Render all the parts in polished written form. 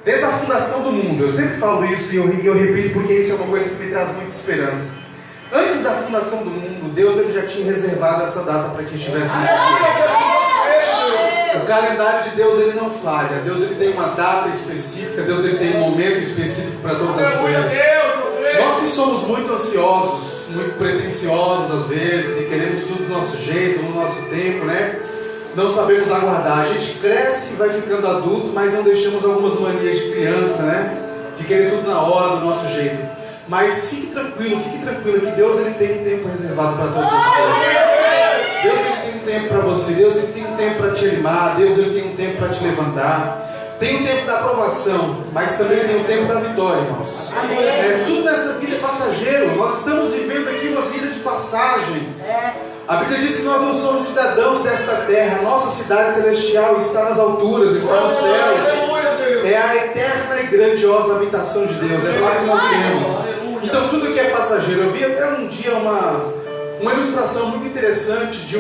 Desde a fundação do mundo, eu sempre falo isso e eu repito porque isso é uma coisa que me traz muita esperança. Antes da fundação do mundo, Deus ele já tinha reservado essa data para que estivesse aqui. O calendário de Deus ele não falha. Deus ele tem uma data específica, Deus ele tem um momento específico para todas as coisas. Nós que somos muito ansiosos, muito pretensiosos às vezes, e queremos tudo do nosso jeito, no nosso tempo, né? Não sabemos aguardar. A gente cresce e vai ficando adulto, mas não deixamos algumas manias de criança, né? De querer tudo na hora, do nosso jeito. Mas fique tranquilo que Deus ele tem um tempo reservado para todas as coisas. Deus ele tem um tempo para você, Deus ele tem um tempo para te animar, Deus ele tem um tempo para te levantar. Tem um tempo da aprovação, mas também tem um tempo da vitória, irmãos. Tudo nessa vida é passageiro. Nós estamos vivendo aqui uma vida de passagem. A Bíblia diz que nós não somos cidadãos desta terra. Nossa cidade celestial está nas alturas, está nos céus. É a eterna e grandiosa habitação de Deus. É lá que nós iremos. Então tudo que é passageiro. Eu vi até um dia uma ilustração muito interessante de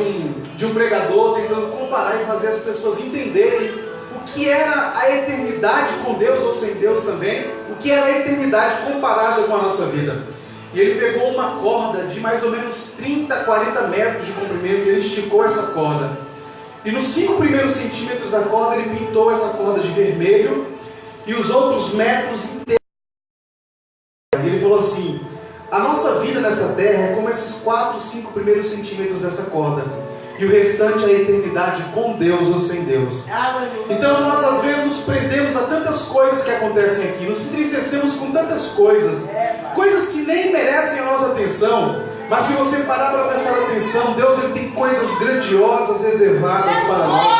um pregador tentando comparar e fazer as pessoas entenderem o que era a eternidade com Deus ou sem Deus também, o que era a eternidade comparada com a nossa vida. E ele pegou uma corda de mais ou menos 30, 40 metros de comprimento e ele esticou essa corda. E nos 5 primeiros centímetros da corda ele pintou essa corda de vermelho e os outros metros inteiros. E ele falou assim: a nossa vida nessa terra é como esses 4, 5 primeiros centímetros dessa corda. E o restante é a eternidade com Deus ou sem Deus. Então nós às vezes nos prendemos a tantas coisas que acontecem aqui, nos entristecemos com tantas coisas, coisas que nem merecem a nossa atenção, mas se você parar para prestar atenção, Deus ele tem coisas grandiosas reservadas para nós.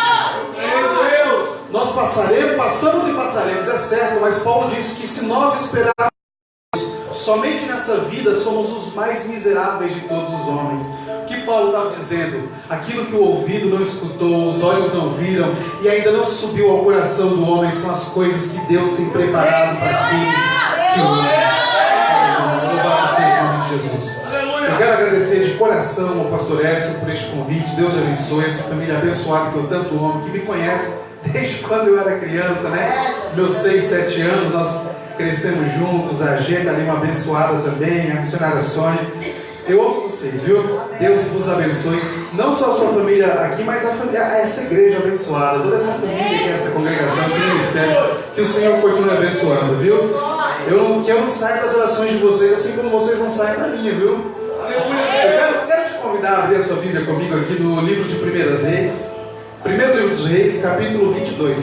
Nós passamos e passaremos, é certo, mas Paulo diz que se nós esperarmos somente nessa vida, somos os mais miseráveis de todos os homens. O que Paulo estava dizendo? Aquilo que o ouvido não escutou, os olhos não viram e ainda não subiu ao coração do homem, são as coisas que Deus tem preparado para aqueles que o amam. Louvado seja o nome de Jesus. Eu quero agradecer de coração ao pastor Edson por este convite. Deus abençoe essa família abençoada que eu tanto amo, que me conhece desde quando eu era criança, né? Os meus 6, 7 anos, nós crescemos juntos. A Gê ali, uma abençoada também, a missionária Sônia. Eu amo vocês, viu? Deus vos abençoe. Não só a sua família aqui, mas essa igreja abençoada, toda essa família que é essa congregação, esse ministério, que o Senhor continue abençoando, viu? Eu não saio das orações de vocês, assim como vocês não saem da minha, viu? Eu quero te convidar a abrir a sua Bíblia comigo aqui no livro de 1 Reis. Primeiro livro dos Reis, capítulo 22.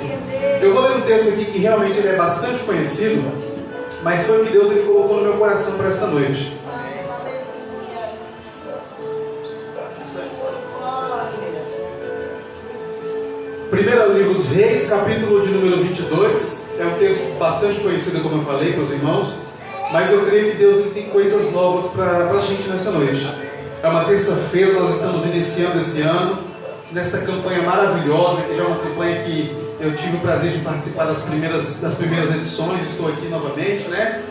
Eu vou ler um texto aqui que realmente ele é bastante conhecido, mas foi o que Deus ele colocou no meu coração para esta noite. Primeiro livro dos Reis, capítulo de número 22. É um texto bastante conhecido, como eu falei para os irmãos, mas eu creio que Deus ele tem coisas novas para a gente nessa noite. É uma terça-feira, nós estamos iniciando esse ano, nesta campanha maravilhosa, que já é uma campanha que eu tive o prazer de participar das primeiras edições, estou aqui novamente, né?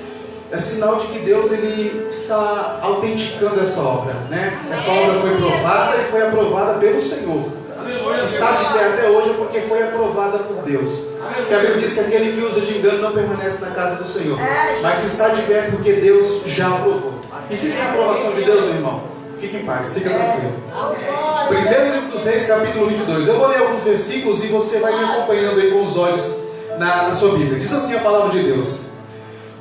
É sinal de que Deus ele está autenticando essa obra, né? Essa obra foi provada e foi aprovada pelo Senhor. Se está de pé até hoje é porque foi aprovada por Deus. Porque a Bíblia diz que aquele que usa de engano não permanece na casa do Senhor. Mas se está de pé é porque Deus já aprovou. E se tem a aprovação de Deus, meu irmão, fique em paz, fica tranquilo. Primeiro livro dos Reis, capítulo 22. Eu vou ler alguns versículos e você vai me acompanhando aí com os olhos na sua Bíblia. Diz assim a palavra de Deus: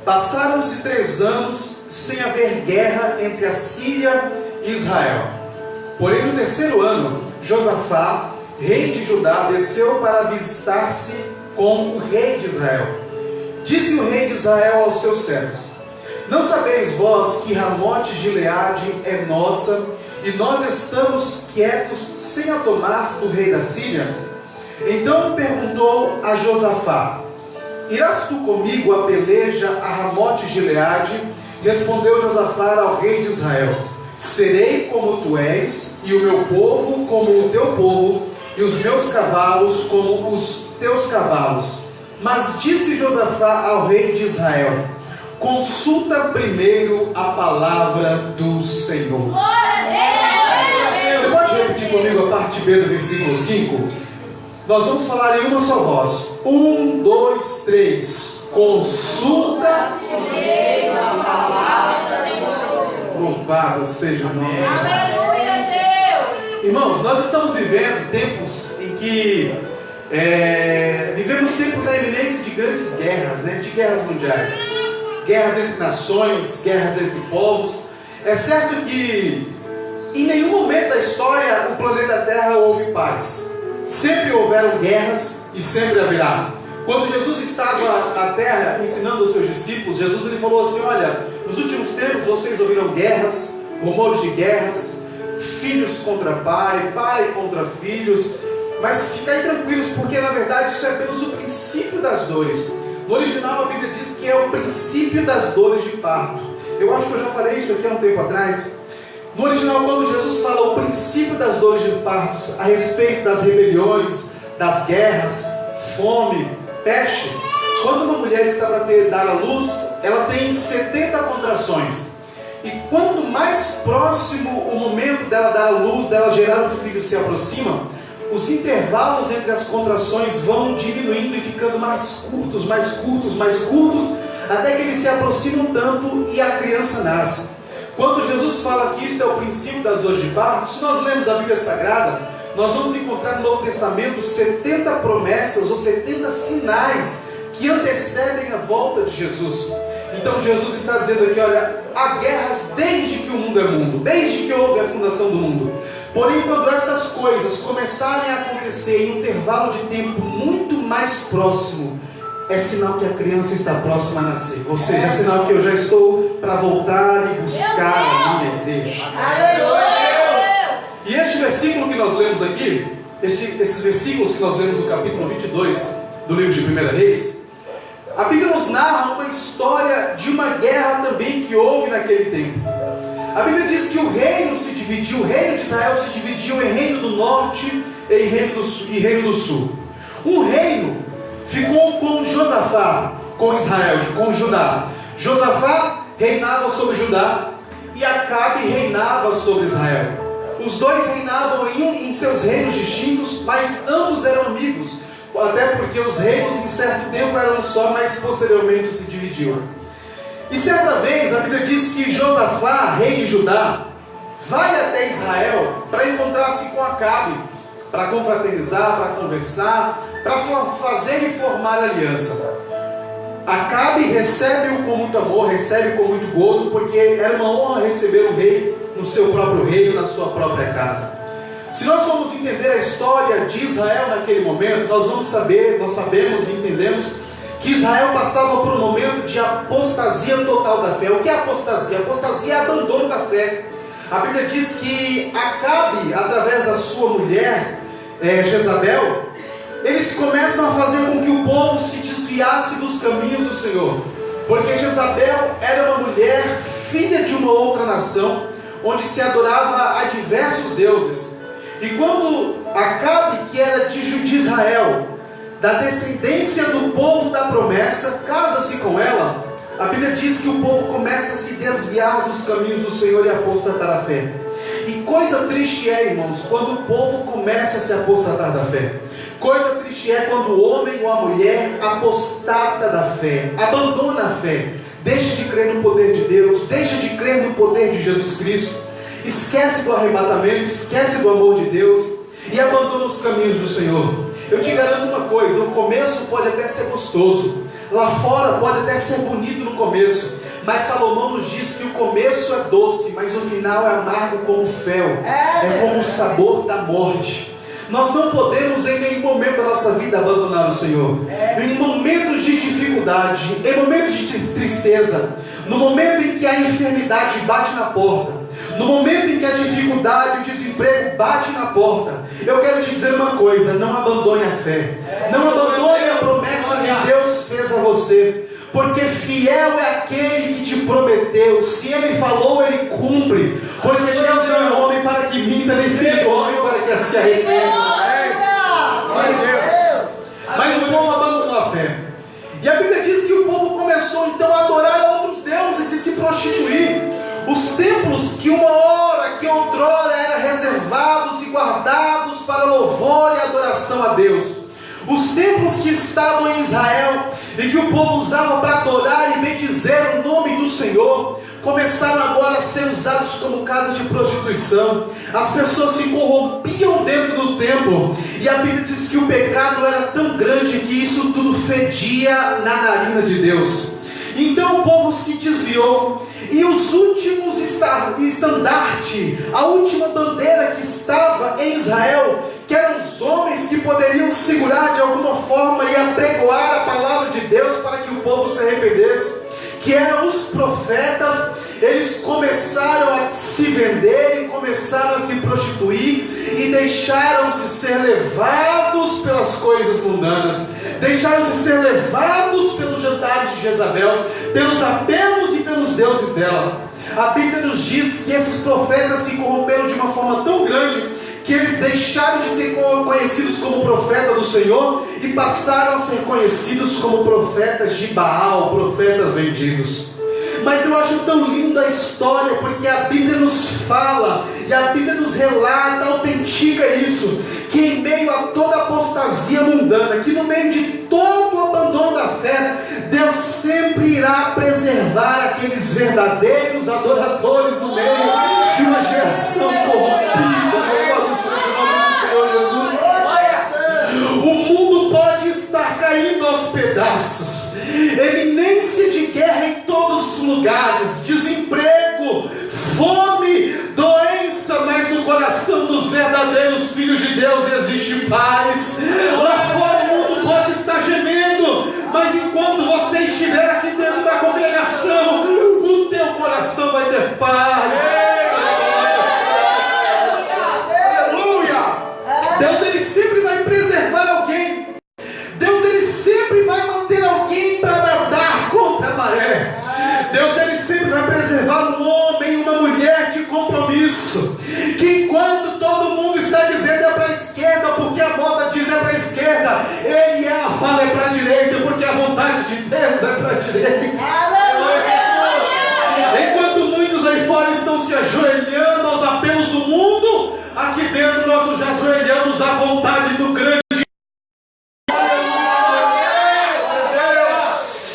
passaram-se 3 anos sem haver guerra entre a Síria e Israel. Porém no 3º ano, Josafá, rei de Judá, desceu para visitar-se com o rei de Israel. Disse o rei de Israel aos seus servos: não sabeis vós que Ramote Gileade é nossa, e nós estamos quietos sem a tomar do rei da Síria? Então perguntou a Josafá: irás tu comigo a peleja a Ramote Gileade? Respondeu Josafá ao rei de Israel: serei como tu és, e o meu povo como o teu povo, e os meus cavalos como os teus cavalos. Mas disse Josafá ao rei de Israel: consulta primeiro a palavra do Senhor. Você pode repetir comigo a parte B do versículo 5? Nós vamos falar em uma só voz. 1, 2, 3. consulta. Louvado seja o nome. Aleluia, Deus. Irmãos, nós estamos vivendo tempos em que vivemos tempos da iminência de grandes guerras, né? De guerras mundiais, guerras entre nações, guerras entre povos. É certo que em nenhum momento da história o planeta Terra houve paz. Sempre houveram guerras e sempre haverá. Quando Jesus estava na terra ensinando aos seus discípulos, Jesus ele falou assim: olha, nos últimos tempos vocês ouviram guerras, rumores de guerras, filhos contra pai, pai contra filhos, mas ficai tranquilos, porque na verdade isso é apenas o princípio das dores. No original a Bíblia diz que é o princípio das dores de parto. Eu acho que eu já falei isso aqui há um tempo atrás. No original, quando Jesus fala o princípio das dores de partos a respeito das rebeliões, das guerras, fome, peste, quando uma mulher está para dar à luz, ela tem 70 contrações. E quanto mais próximo o momento dela dar à luz, dela gerar um filho se aproxima, os intervalos entre as contrações vão diminuindo e ficando mais curtos, mais curtos, mais curtos, até que eles se aproximam tanto e a criança nasce. Quando Jesus fala que isto é o princípio das dores de parto, se nós lemos a Bíblia Sagrada, nós vamos encontrar no Novo Testamento 70 promessas ou 70 sinais que antecedem a volta de Jesus. Então Jesus está dizendo aqui, olha, há guerras desde que o mundo é mundo, desde que houve a fundação do mundo. Porém, quando essas coisas começarem a acontecer em um intervalo de tempo muito mais próximo, é sinal que a criança está próxima a nascer. Ou seja, é sinal que eu já estou para voltar e buscar a minha igreja. Aleluia. E este versículo que nós lemos aqui, esses versículos que nós lemos no capítulo 22 do livro de 1 Reis, a Bíblia nos narra uma história de uma guerra também que houve naquele tempo. A Bíblia diz que o reino se dividiu, o reino de Israel se dividiu em reino do norte e reino do sul. Um reino ficou com Josafá, com Israel, com Judá. Josafá reinava sobre Judá e Acabe reinava sobre Israel. Os dois reinavam em seus reinos distintos, mas ambos eram amigos, até porque os reinos em certo tempo eram um só, mas posteriormente se dividiam. E certa vez a Bíblia diz que Josafá, rei de Judá, vai até Israel para encontrar-se com Acabe, para confraternizar, para conversar, para fazer e formar aliança. Acabe recebe-o com muito amor, recebe com muito gozo, porque era uma honra receber o rei no seu próprio reino, na sua própria casa. Se nós formos entender a história de Israel naquele momento, nós sabemos e entendemos que Israel passava por um momento de apostasia total da fé. O que é apostasia? Apostasia é abandono da fé. A Bíblia diz que Acabe, através da sua mulher, Jezabel, eles começam a fazer com que o povo se desviasse dos caminhos do Senhor. Porque Jezabel era uma mulher, filha de uma outra nação, onde se adorava a diversos deuses. E quando Acabe, que era de Israel, da descendência do povo da promessa, casa-se com ela, a Bíblia diz que o povo começa a se desviar dos caminhos do Senhor e apostatar da fé. E coisa triste é, irmãos, quando o povo começa a se apostatar da fé. Coisa triste é quando o homem ou a mulher apostata da fé, abandona a fé, deixa de crer no poder de Deus, deixa de crer no poder de Jesus Cristo, esquece do arrebatamento, esquece do amor de Deus e abandona os caminhos do Senhor. Eu te garanto uma coisa, o começo pode até ser gostoso, lá fora pode até ser bonito no começo, mas Salomão nos diz que o começo é doce, mas o final é amargo como fel, é como o sabor da morte. Nós não podemos em nenhum momento da nossa vida abandonar o Senhor. Em momentos de dificuldade, em momentos de tristeza, no momento em que a enfermidade bate na porta, no momento em que a dificuldade, o desemprego bate na porta, eu quero te dizer uma coisa: não abandone a fé, não abandone a promessa que Deus fez a você, porque fiel é aquele que te prometeu. Se Ele falou, Ele cumpre, porque Deus não é homem para que minta, nem filho do homem para que se arrependa. Mas o povo abandonou a fé, e a Bíblia diz que o povo começou então a adorar outros deuses e se prostituir. Os templos que uma hora, que outrora eram reservados e guardados para louvor e adoração a Deus, os templos que estavam em Israel, e que o povo usava para adorar e bendizer o nome do Senhor, começaram agora a ser usados como casa de prostituição. As pessoas se corrompiam dentro do templo, e a Bíblia diz que o pecado era tão grande que isso tudo fedia na narina de Deus. Então o povo se desviou, e os últimos estandarte, a última bandeira que estava em Israel, que eram os homens que poderiam segurar de alguma forma e apregoar a palavra de Deus para que o povo se arrependesse, que eram os profetas, eles começaram a se vender e começaram a se prostituir e deixaram-se ser levados pelas coisas mundanas, deixaram-se ser levados pelos jantares de Jezabel, pelos apelos e pelos deuses dela. A Bíblia nos diz que esses profetas se corromperam de uma forma tão grande que eles deixaram de ser conhecidos como profeta do Senhor e passaram a ser conhecidos como profetas de Baal, profetas vendidos. Mas eu acho tão linda a história, porque a Bíblia nos fala, e a Bíblia nos relata, autentica isso, que em meio a toda apostasia mundana, que no meio de todo o abandono da fé, Deus sempre irá preservar aqueles verdadeiros adoradores no meio de uma geração corrompida. O mundo pode estar caindo aos pedaços, eminência de guerra em todos os lugares, desemprego, fome, doença, mas no coração dos verdadeiros filhos de Deus existe paz. Lá fora o mundo pode estar gemendo, mas enquanto você estiver aqui dentro da congregação, o teu coração vai ter paz. Deus, ele sempre vai preservar alguém. Deus, ele sempre vai manter alguém para nadar contra a maré. Deus, ele sempre vai preservar um homem e uma mulher de compromisso, que enquanto todo mundo está dizendo é para a esquerda, porque a moda diz é para a esquerda, ele e ela fala é para a direita, porque a vontade de Deus é para a direita. Enquanto muitos aí fora estão se ajoelhando aos apelos do mundo, aqui dentro nós nos ajoelhamos à vontade do grande.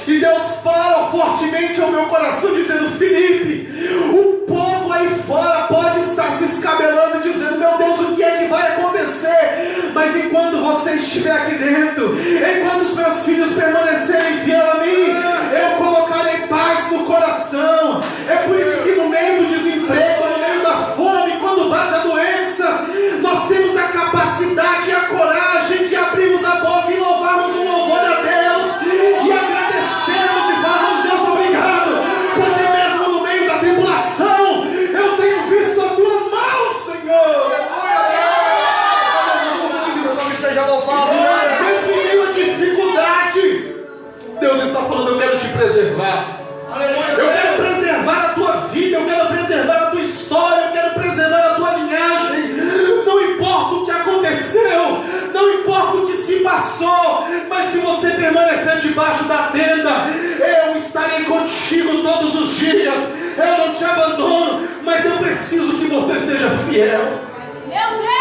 E Deus fala fortemente ao meu coração dizendo: Felipe, o povo aí fora pode estar se escabelando dizendo: meu Deus, o que é que vai acontecer? Mas enquanto você estiver aqui dentro, enquanto os meus filhos permanecerem fiel a mim, eu colocarei paz no coração. É por isso que no meio do desemprego, no meio da fome, quando bate a doença, nós temos a capacidade e a coragem de abrirmos a boca e louvarmos o louvor a Deus e agradecermos e falarmos: Deus, obrigado, porque mesmo no meio da tribulação eu tenho visto a tua mão, Senhor. Seja louvado. Mesmo em meio à dificuldade, Deus está falando: eu quero te preservar. Eu quero preservar a tua vida, eu quero preservar a tua história, eu quero preservar a tua linhagem. Não importa o que aconteceu, não importa o que se passou, mas se você permanecer debaixo da tenda, eu estarei contigo todos os dias. Eu não te abandono, mas eu preciso que você seja fiel. Meu Deus!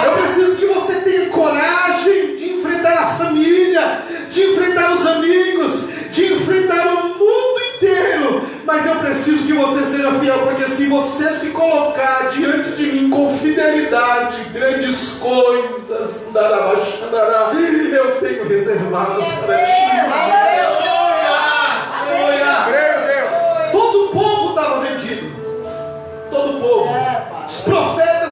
Eu preciso que você tenha coragem de enfrentar a família, de enfrentar os amigos, de enfrentar o mundo inteiro. Mas eu preciso que você seja fiel, porque se você se colocar diante de mim com fidelidade, grandes coisas eu tenho reservadas para ti. Todo o povo estava vendido. Todo o povo. Os profetas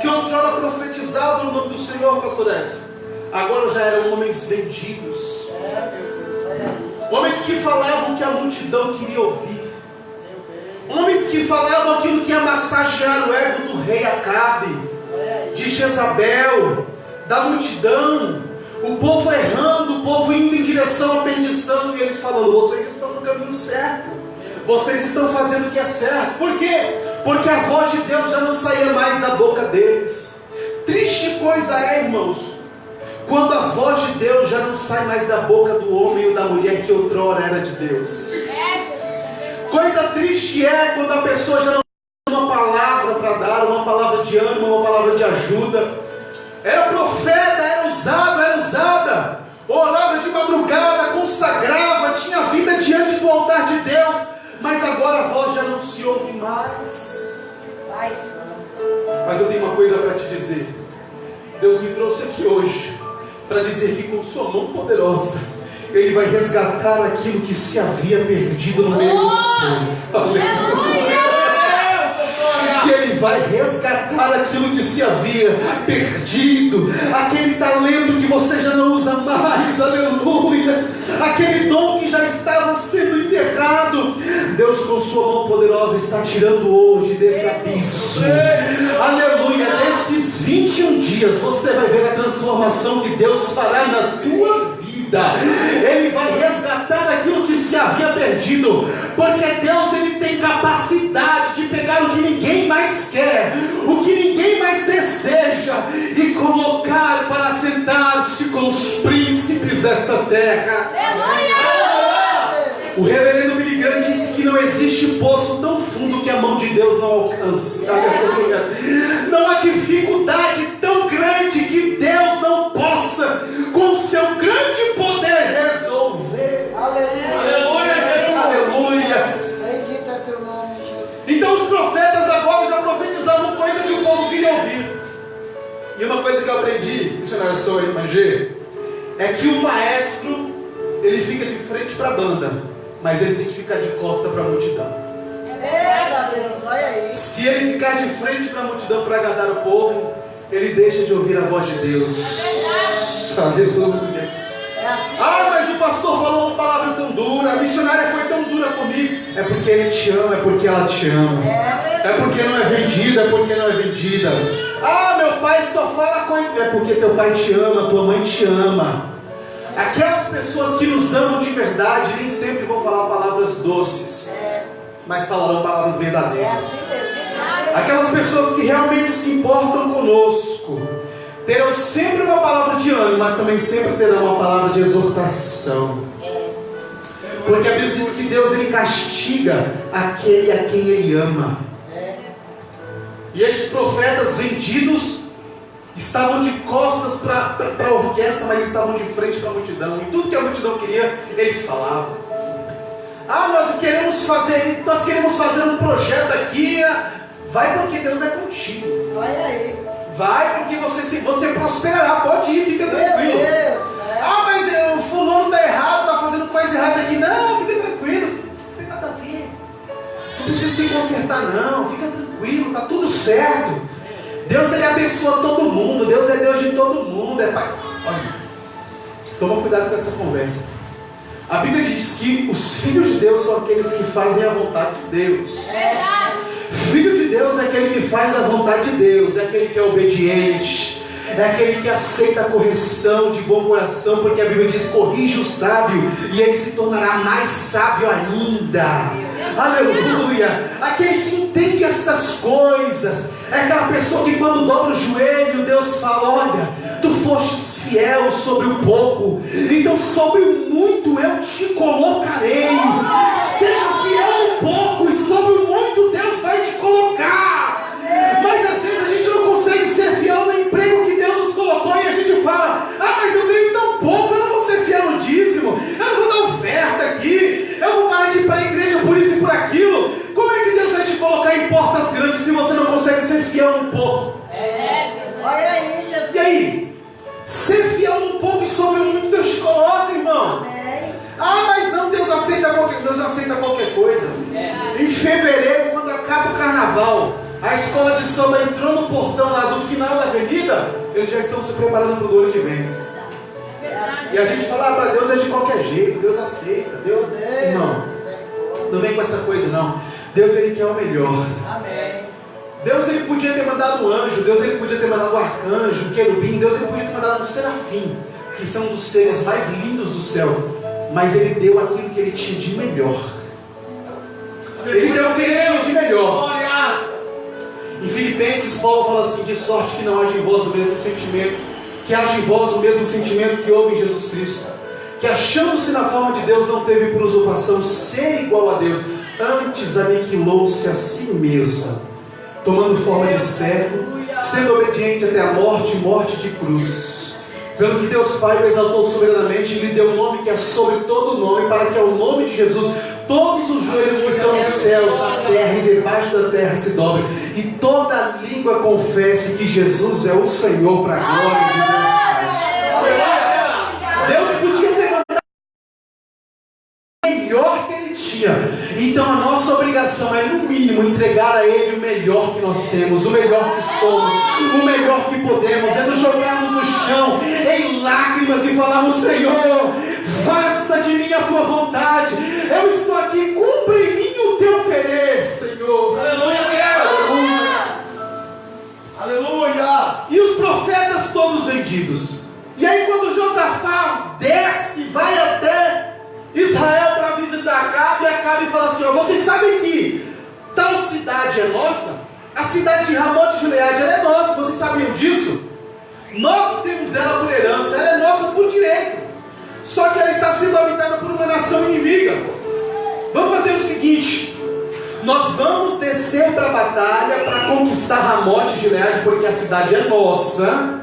que outrora profetizavam no nome do Senhor, pastor Edson, agora já eram homens vendidos. Homens que falavam que a multidão queria ouvir. Homens que falavam aquilo que ia massagear o ego do rei Acabe, de Jezabel, da multidão. O povo errando, o povo indo em direção à perdição, e eles falando: vocês estão no caminho certo, vocês estão fazendo o que é certo. Por quê? Porque a voz de Deus já não saía mais da boca deles. Triste coisa é, irmãos, quando a voz de Deus já não sai mais da boca do homem ou da mulher que outrora era de Deus. Coisa triste é quando a pessoa já não tem uma palavra para dar, uma palavra de ânimo, uma palavra de ajuda. Era profeta, eram vida, orava de madrugada, consagrava, tinha vida diante do altar de Deus, mas agora a voz já não se ouve mais. Mas eu tenho uma coisa para te dizer. Deus me trouxe aqui hoje para dizer que com sua mão poderosa Ele vai resgatar aquilo que se havia perdido no meio do povo. Que Ele vai resgatar aquilo que se havia perdido, aquele talento que você já não usa mais, aleluia, aquele dom que já estava sendo enterrado. Deus com sua mão poderosa está tirando hoje desse abismo, aleluia. Desses 21 dias você vai ver a transformação que Deus fará na tua vida. Ele vai resgatar aquilo que se havia perdido, porque Deus, Ele tem capacidade de pegar o que ninguém mais quer, o que ninguém mais deseja, e colocar para sentar-se com os príncipes desta terra. O reverendo Billy Graham disse que não existe poço tão fundo que a mão de Deus não alcança. Não há dificuldade tão grande que Deus não possa, com seu grande poder, resolver. Aleluia, aleluia. Bendito é teu nome, Jesus. Então os profetas agora já profetizavam coisa que o povo queria ouvir. E uma coisa que eu aprendi, missionário Soy Mangê, é que o maestro, ele fica de frente para a banda, mas ele tem que ficar de costa para a multidão. Deus, olha aí. Se ele ficar de frente para a multidão para agradar o povo, ele deixa de ouvir a voz de Deus. Aleluia. Ah, mas o pastor falou uma palavra tão dura, a missionária foi tão dura comigo. É porque ele te ama, é porque ela te ama. É porque não é vendida, é porque não é vendida. Ah, meu pai só fala coisa. É porque teu pai te ama, tua mãe te ama. Aquelas pessoas que nos amam de verdade nem sempre vão falar palavras doces, mas falarão palavras verdadeiras. Aquelas pessoas que realmente se importam conosco terão sempre uma palavra de ânimo, mas também sempre terão uma palavra de exortação. Porque a Bíblia diz que Deus, Ele castiga aquele a quem Ele ama. E estes profetas vendidos estavam de costas para a orquestra, mas estavam de frente para a multidão. E tudo que a multidão queria, eles falavam. Ah, nós queremos fazer um projeto aqui. Vai porque Deus é contigo. Olha aí. Vai porque você prosperará. Pode ir, fica tranquilo. Ah, mas o fulano está errado, está fazendo coisa errada aqui. Não, fica tranquilo, não tem nada a ver. Não precisa se consertar não, fica tranquilo, está tudo certo. Deus, Ele abençoa todo mundo. Deus é Deus de todo mundo. Olha, toma cuidado com essa conversa. A Bíblia diz que os filhos de Deus são aqueles que fazem a vontade de Deus. Filho de Deus é aquele que faz a vontade de Deus, é aquele que é obediente, é aquele que aceita a correção de bom coração, porque a Bíblia diz: corrige o sábio e ele se tornará mais sábio ainda. Aleluia. Aquele que entende estas coisas é aquela pessoa que quando dobra o joelho, Deus fala: olha, tu fostes fiel sobre o pouco, então sobre o muito eu te colocarei. Seja fiel no pouco e sobre o muito Deus vai te colocar. Mas às vezes a gente não consegue ser fiel no emprego que Deus nos colocou, e a gente fala: ah, mas eu ganho tão pouco, eu não vou ser fiel no dízimo, eu não vou dar oferta aqui, eu vou parar de ir para a igreja por isso e por aquilo. Como é que Deus vai te colocar em portas grandes se você não consegue ser fiel no pouco? Olha aí, Jesus. E aí? Ser fiel no pouco e sobre o muito Deus te coloca, irmão. Amém. Ah, mas não, Deus não aceita qualquer coisa. Em fevereiro, quando acaba o carnaval, a escola de samba entrou no portão lá do final da avenida, eles já estão se preparando para o ano que vem. E a gente fala: ah, para Deus é de qualquer jeito, Deus aceita. Deus, irmão, não vem com essa coisa não. Deus, Ele quer o melhor. Amém. Deus, Ele podia ter mandado um anjo, Deus, Ele podia ter mandado um arcanjo, um querubim, Deus, Ele podia ter mandado um serafim, que são dos seres mais lindos do céu, mas Ele deu aquilo que Ele tinha de melhor. Ele deu o que Ele tinha de melhor. Em Filipenses, Paulo fala assim: de sorte que não haja em vós o mesmo sentimento, que haja em vós o mesmo sentimento que houve em Jesus Cristo, que achando-se na forma de Deus, não teve por usurpação ser igual a Deus, antes aniquilou-se a si mesmo, tomando forma de servo, sendo obediente até a morte, morte de cruz. Pelo que Deus Pai o exaltou soberanamente e lhe deu um nome que é sobre todo nome, para que ao nome de Jesus todos os joelhos que estão nos céus, na terra e debaixo da terra se dobrem, e toda língua confesse que Jesus é o Senhor, para a glória de Deus Pai. Deus podia ter mandado o melhor que Ele tinha. Então a nossa obrigação é, no mínimo, entregar a Ele o melhor que nós temos, o melhor que somos, o melhor que podemos. É nos jogarmos no chão em lágrimas e falarmos: Senhor, faça de mim a tua vontade. Eu estou aqui, cumpra em mim o teu querer, Senhor. Aleluia. Aleluia. E os profetas todos vendidos. E aí quando Josafá desce, vai até Israel para visitar Acabe, e Acabe fala assim: ó, vocês sabem que tal cidade é nossa? A cidade de Ramote de Gileade, ela é nossa, vocês sabiam disso? Nós temos ela por herança, ela é nossa por direito. Só que ela está sendo habitada por uma nação inimiga. Vamos fazer o seguinte: nós vamos descer para a batalha para conquistar Ramote de Gileade, porque a cidade é nossa,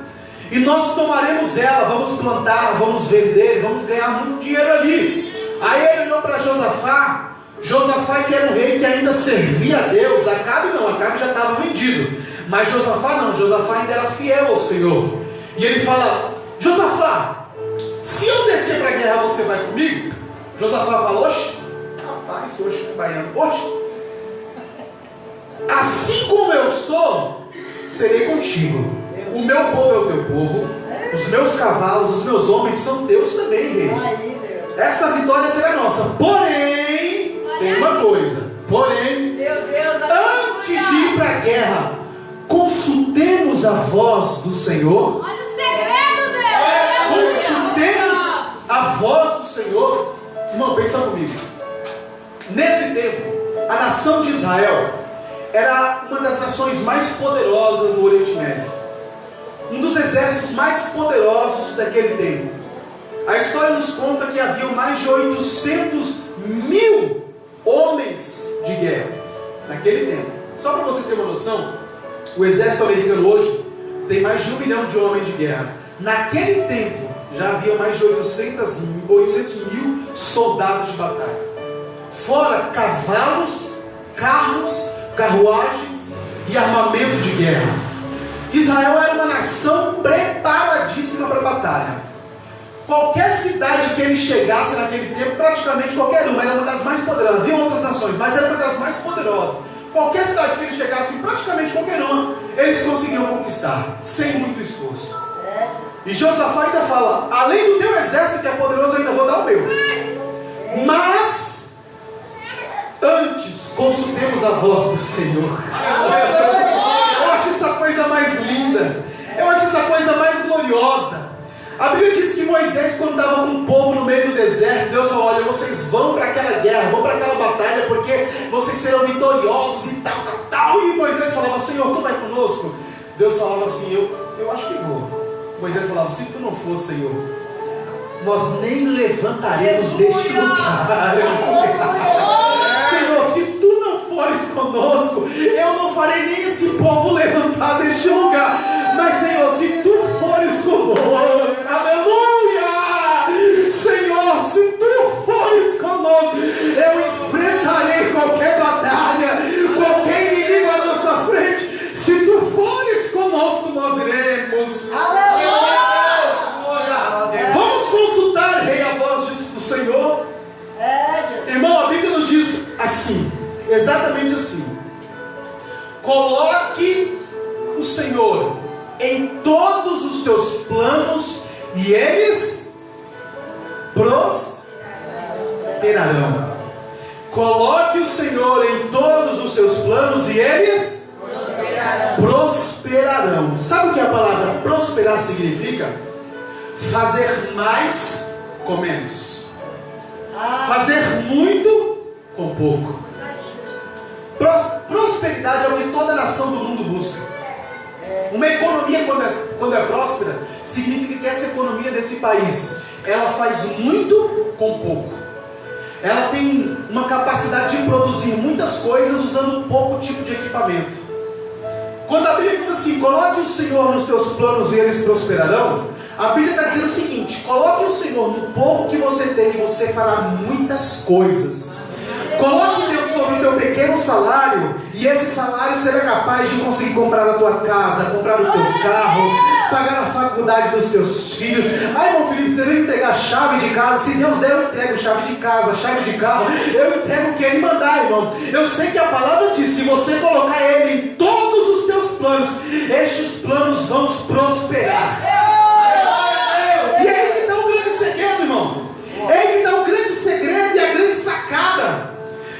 e nós tomaremos ela, vamos plantar, vamos vender, vamos ganhar muito dinheiro ali. Aí ele olhou para Josafá, Josafá que era um rei que ainda servia a Deus. Acabe não, Acabe já estava vendido, mas Josafá não, Josafá ainda era fiel ao Senhor. E ele fala: Josafá, se eu descer para a guerra, você vai comigo? Josafá fala: oxe, rapaz, oxe, baiano, oxe, assim como eu sou, serei contigo. O meu povo é o teu povo, os meus cavalos, os meus homens são teus também, rei. Essa vitória será nossa. Porém, tem uma coisa. Porém, antes de ir para a guerra, consultemos a voz do Senhor. Olha o segredo, Deus. Consultemos a voz do Senhor. Irmão, pensa comigo. Nesse tempo, a nação de Israel era uma das nações mais poderosas do Oriente Médio, um dos exércitos mais poderosos daquele tempo. A história nos conta que havia mais de 800 mil homens de guerra naquele tempo. Só para você ter uma noção, o exército americano hoje tem mais de 1 milhão de homens de guerra. Naquele tempo já havia mais de 800 mil soldados de batalha, fora cavalos, carros, carruagens e armamento de guerra. Israel era uma nação preparadíssima para a batalha. Qualquer cidade que ele chegasse naquele tempo, praticamente qualquer uma, era uma das mais poderosas. Havia outras nações, mas era uma das mais poderosas. Qualquer cidade que ele chegasse, praticamente qualquer uma, eles conseguiam conquistar, sem muito esforço. E Josafá ainda fala: além do teu exército que é poderoso, eu ainda vou dar o meu. Mas antes, consultemos a voz do Senhor. Eu acho essa coisa mais linda, eu acho essa coisa mais gloriosa. A Bíblia diz que Moisés, quando estava com o povo no meio do deserto, Deus falou: olha, vocês vão para aquela guerra, vão para aquela batalha, porque vocês serão vitoriosos e tal. E Moisés falava: Senhor, tu vai conosco? Deus falava assim: eu acho que vou. Moisés falava: se tu não for, Senhor, nós nem levantaremos deste lugar. Senhor, se tu não fores conosco, eu não farei nem esse povo levantar deste lugar. Mas Senhor, se tu fores conosco, aleluia! Senhor, se tu fores conosco, eu enfrentarei qualquer batalha, qualquer inimigo à nossa frente. Se tu fores conosco, nós iremos. Aleluia! Vamos consultar, rei, a voz do Senhor. Irmão, a Bíblia nos diz assim, exatamente assim: coloque o Senhor em todos os teus planos e eles prosperarão. Coloque o Senhor em todos os teus planos e eles prosperarão. Sabe o que a palavra prosperar significa? Fazer mais com menos, fazer muito com pouco. Prosperidade é o que toda nação do mundo busca. Uma economia, quando é próspera, significa que essa economia desse país, ela faz muito com pouco. Ela tem uma capacidade de produzir muitas coisas usando pouco tipo de equipamento. Quando a Bíblia diz assim: coloque o Senhor nos teus planos e eles prosperarão, A Bíblia está dizendo o seguinte: coloque o Senhor no pouco que você tem e você fará muitas coisas. Coloque Deus sobre o teu pequeno salário e esse salário será capaz de conseguir comprar a tua casa, comprar o teu carro, pagar a faculdade dos teus filhos. Ai, irmão Felipe, você veio entregar a chave de casa. Se Deus der, eu entrego chave de casa, chave de carro. Eu entrego o que Ele mandar, irmão. Eu sei que a palavra diz: se você colocar Ele em todos os teus planos, estes planos vão prosperar. E é aí que está o grande segredo, irmão. É aí que está o grande segredo e a grande sacada.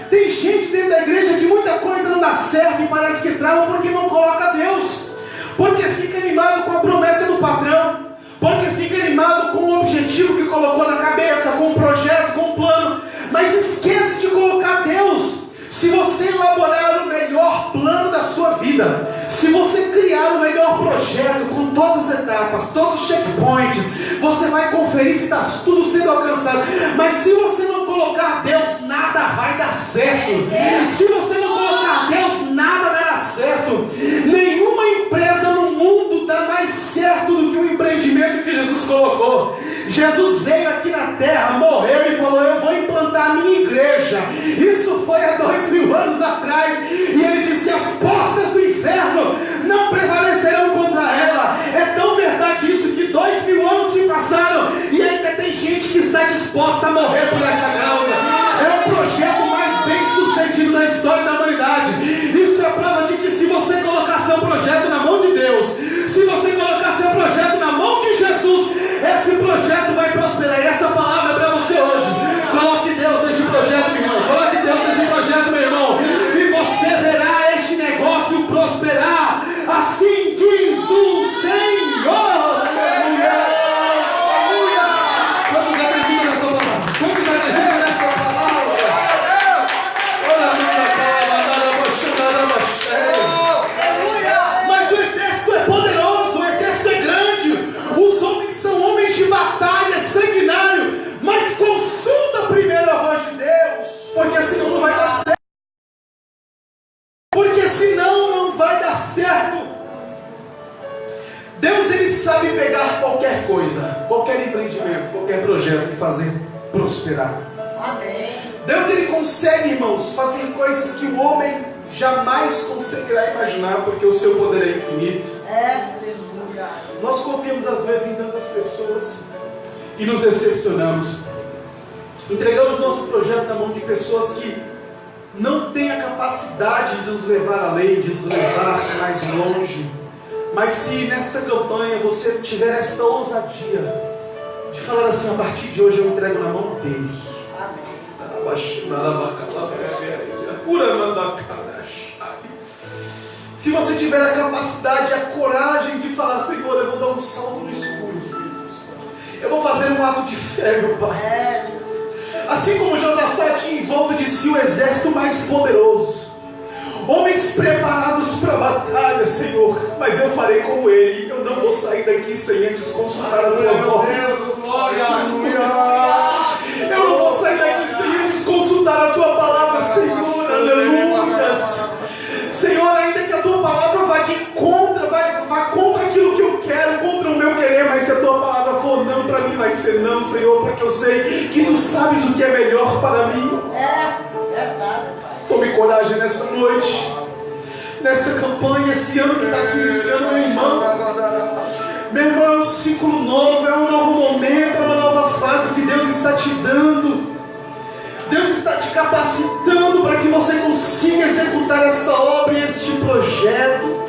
Tem gente dentro da igreja que muita coisa não dá certo e parece que trava porque não coloca Deus, porque fica animado com a promessa do patrão, porque fica animado com o objetivo que colocou na cabeça, com o projeto, com o plano, mas esquece de colocar Deus. Se você elaborar o melhor plano da sua vida, se você criar o melhor projeto com todas as etapas, todos os checkpoints, você vai conferir se está tudo sendo alcançado. Mas se você não colocar Deus, nada vai dar certo. Se você não colocar Deus, nada dará certo. Nenhuma empresa no mundo dá mais certo do que o empreendimento que Jesus colocou. Jesus veio aqui na terra, morreu e falou: eu vou implantar a minha igreja. Isso foi há 2000 anos atrás. E ele disse: as portas do inferno não prevalecerão contra ela. É tão verdade isso que 2000 anos se passaram e ainda tem gente que está disposta a morrer por essa causa. É o projeto mais bem sucedido da história da humanidade. Isso é prova de que se você colocar seu projeto na mão de Deus, se você colocar seu projeto na mão de Jesus, esse projeto vai prosperar. E essa palavra é para você hoje. Coloque Deus neste projeto, meu irmão. Coloque Deus nesse projeto, meu irmão, e você verá este negócio prosperar. Assim diz o Senhor. Aleluia. Aleluia. Vamos acreditar nessa palavra. Vamos acreditar nessa palavra. Mas o exército é poderoso, o exército é grande. Os homens são homens de batalha, sanguinário. Mas consulta primeiro a voz de Deus, porque senão não vai dar certo. Porque senão não vai dar certo. Deus, Ele sabe pegar qualquer coisa, qualquer empreendimento, qualquer projeto e fazer prosperar. Amém. Deus, Ele consegue, irmãos, fazer coisas que o homem jamais conseguirá imaginar, porque o seu poder é infinito. Jesus. Nós confiamos às vezes em tantas pessoas e nos decepcionamos. Entregamos nosso projeto na mão de pessoas que não têm a capacidade de nos levar além, de nos levar mais longe. Mas se nesta campanha você tiver esta ousadia de falar assim: a partir de hoje eu entrego na mão dele. Se você tiver a capacidade, a coragem de falar: Senhor, eu vou dar um salto no escuro, eu vou fazer um ato de fé, meu Pai. Assim como Josafá tinha em volta de si o exército mais poderoso, homens preparados para a batalha, Senhor, mas eu farei como ele. Eu não vou sair daqui sem antes consultar a tua voz. Eu não vou sair daqui sem antes consultar a tua palavra, Senhor. Aleluias. Senhor, ainda que a tua palavra vá contra aquilo que eu quero, contra o meu querer, mas se a tua palavra for não, para mim vai ser não, Senhor, porque eu sei que tu sabes o que é melhor para mim. Verdade. Tome coragem nesta noite, nesta campanha, esse ano que está se iniciando, meu irmão. Meu irmão, é um ciclo novo, é um novo momento, é uma nova fase que Deus está te dando. Deus está te capacitando para que você consiga executar essa obra e este projeto.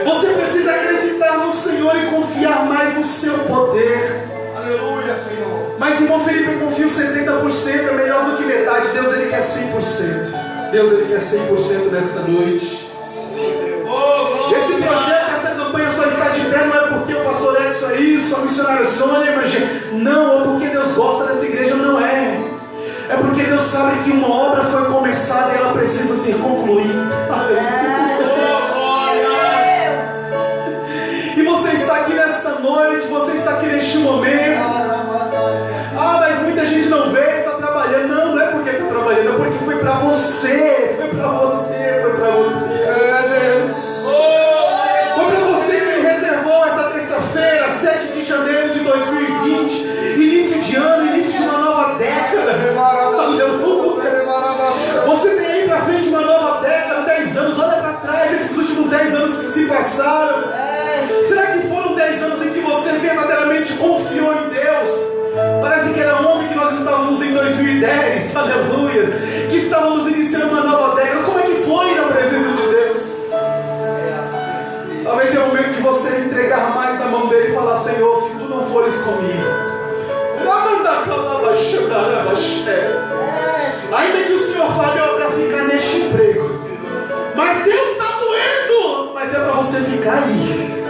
Você precisa acreditar no Senhor e confiar mais no seu poder. Aleluia, Senhor. Mas, irmão Felipe, eu confio 70%, é melhor do que metade. Deus, Ele quer 100%. Deus, Ele quer 100% nesta noite. Esse projeto, essa campanha só está de pé, não é porque o pastor Edson é isso, a missionária Sônia, não, é porque Deus gosta dessa igreja, não é. É porque Deus sabe que uma obra foi começada e ela precisa ser concluída. E você está aqui nesta noite, você está aqui neste momento. Mas muita gente não veio, está trabalhando. Não é porque está trabalhando, é porque foi para você. Foi para você, foi para você. Foi para você que Ele reservou essa terça-feira, 7 2010, aleluia, que estávamos iniciando uma nova década. Como é que foi na presença de Deus? Talvez é o momento de você entregar mais na mão dele e falar: Senhor, se tu não fores comigo, ainda que o Senhor fale para ficar neste emprego, mas Deus está doendo, mas é para você ficar aí.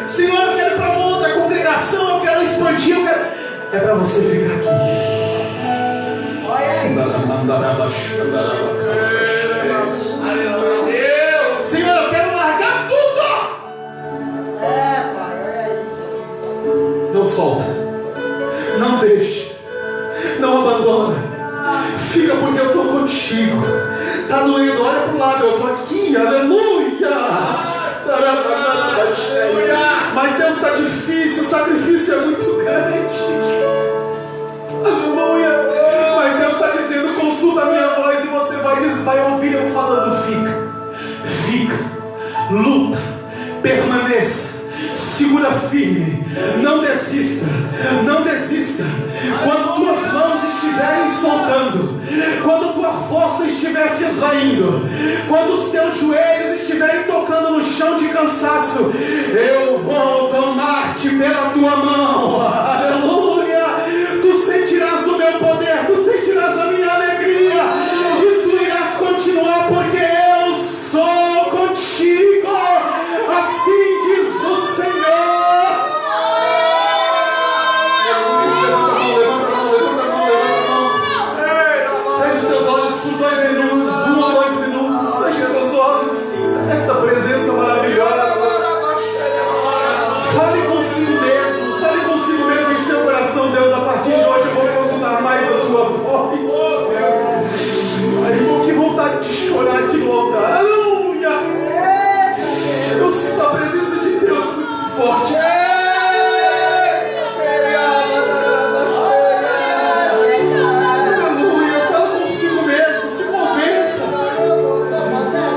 Senhor, eu quero ir para outra congregação, eu quero expandir, é para você ficar aqui. Senhor, eu quero largar tudo. Não solta, não deixe, não abandona. Fica, porque eu estou contigo. Está doendo, olha para o lado, eu estou aqui, aleluia. Mas Deus, está difícil, o sacrifício é muito grande, aleluia. Mas Deus está dizendo: consulta a minha voz, e você vai ouvir eu falando: fica, luta, permaneça, segura firme, não desista. Quando tuas mãos estiverem soltando, quando tua força estiver se esvaindo, quando os teus joelhos estiverem tocando no chão de cansaço, eu vou tomar-te pela tua mão, aleluia. Tu sentirás o meu poder, tu sentirás a minha alegria, e tu irás continuar, porque eu sou contigo, assim diz o Senhor. Esta presença maravilhosa. Fale consigo mesmo em seu coração: Deus, a partir de hoje eu vou consultar mais a tua voz. Ai, que vontade de chorar aqui no altar, aleluia. Eu sinto a presença de Deus muito forte. Aleluia. Fala consigo mesmo, se convença.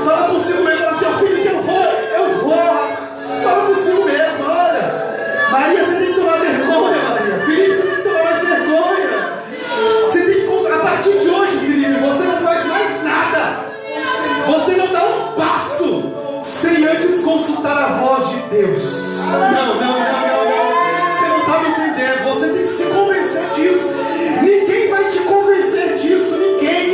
Fala consigo mesmo, fala: seu filho, que eu vou. Fala consigo mesmo: olha, Maria, você tem que tomar vergonha, Maria. Felipe, você tem que tomar mais vergonha. Você tem que, a partir de hoje, Felipe, você não faz mais nada. Você não dá um passo sem antes consultar a voz de Deus. Não. Você não está me entendendo. Você tem que se convencer disso. Ninguém vai te convencer disso. Ninguém.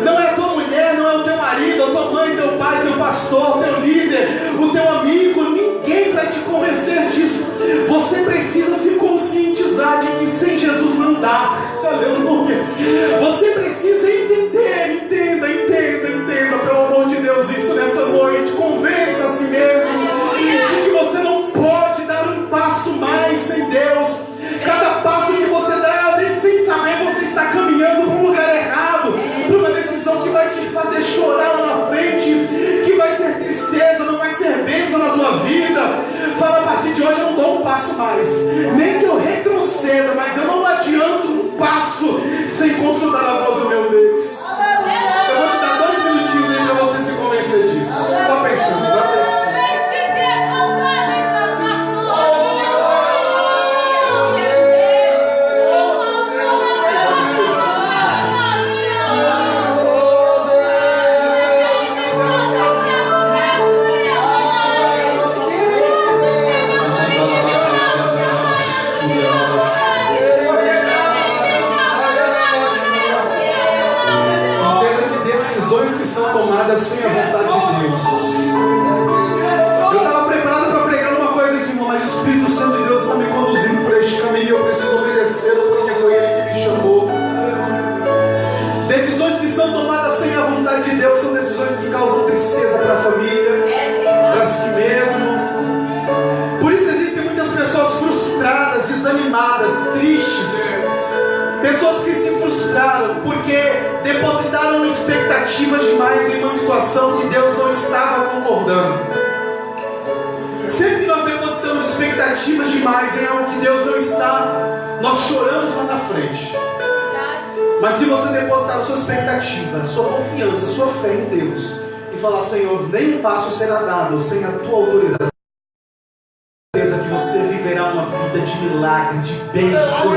Não é a tua mulher, não é o teu marido, a tua mãe, teu pai, teu pastor, teu líder, o teu amigo. Ninguém vai te convencer disso. Você precisa se conscientizar de que sem Jesus não dá. Aleluia. Você precisa entender, entenda, pelo amor de Deus, isso nessa noite. Convença a si mesmo de que você não pode dar um passo mais sem Deus. Cada passo que você dá, sem saber, você está caminhando para um lugar errado, para uma decisão que vai te fazer chorar lá na frente, que vai ser tristeza, não vai ser bênção na tua vida. Fala: a partir de hoje eu não dou um passo mais, nem que eu retroceda, mas eu não adianto um passo sem consultar a voz do meu Deus. Eu vou te dar 2 minutinhos aí para você se convencer disso. Vá pensando. Que são tomadas sem a vontade de Deus. Eu estava preparado para pregar uma coisa aqui, irmão, mas o Espírito Santo de Deus está me conduzindo por este caminho e eu preciso obedecê-lo, porque foi Ele que me chamou. Decisões que são tomadas sem a vontade de Deus são decisões que causam tristeza para a família, para si mesmo. Por isso existem muitas pessoas frustradas, desanimadas, tristes. Pessoas que se frustraram porque depositaram expectativas demais em uma situação que Deus não estava concordando. Sempre que nós depositamos expectativas demais em algo que Deus não está, nós choramos lá na frente. Mas se você depositar a sua expectativa, a sua confiança, a sua fé em Deus e falar: Senhor, nem um passo será dado sem a tua autorização, que você viverá uma vida de milagre, de bênção.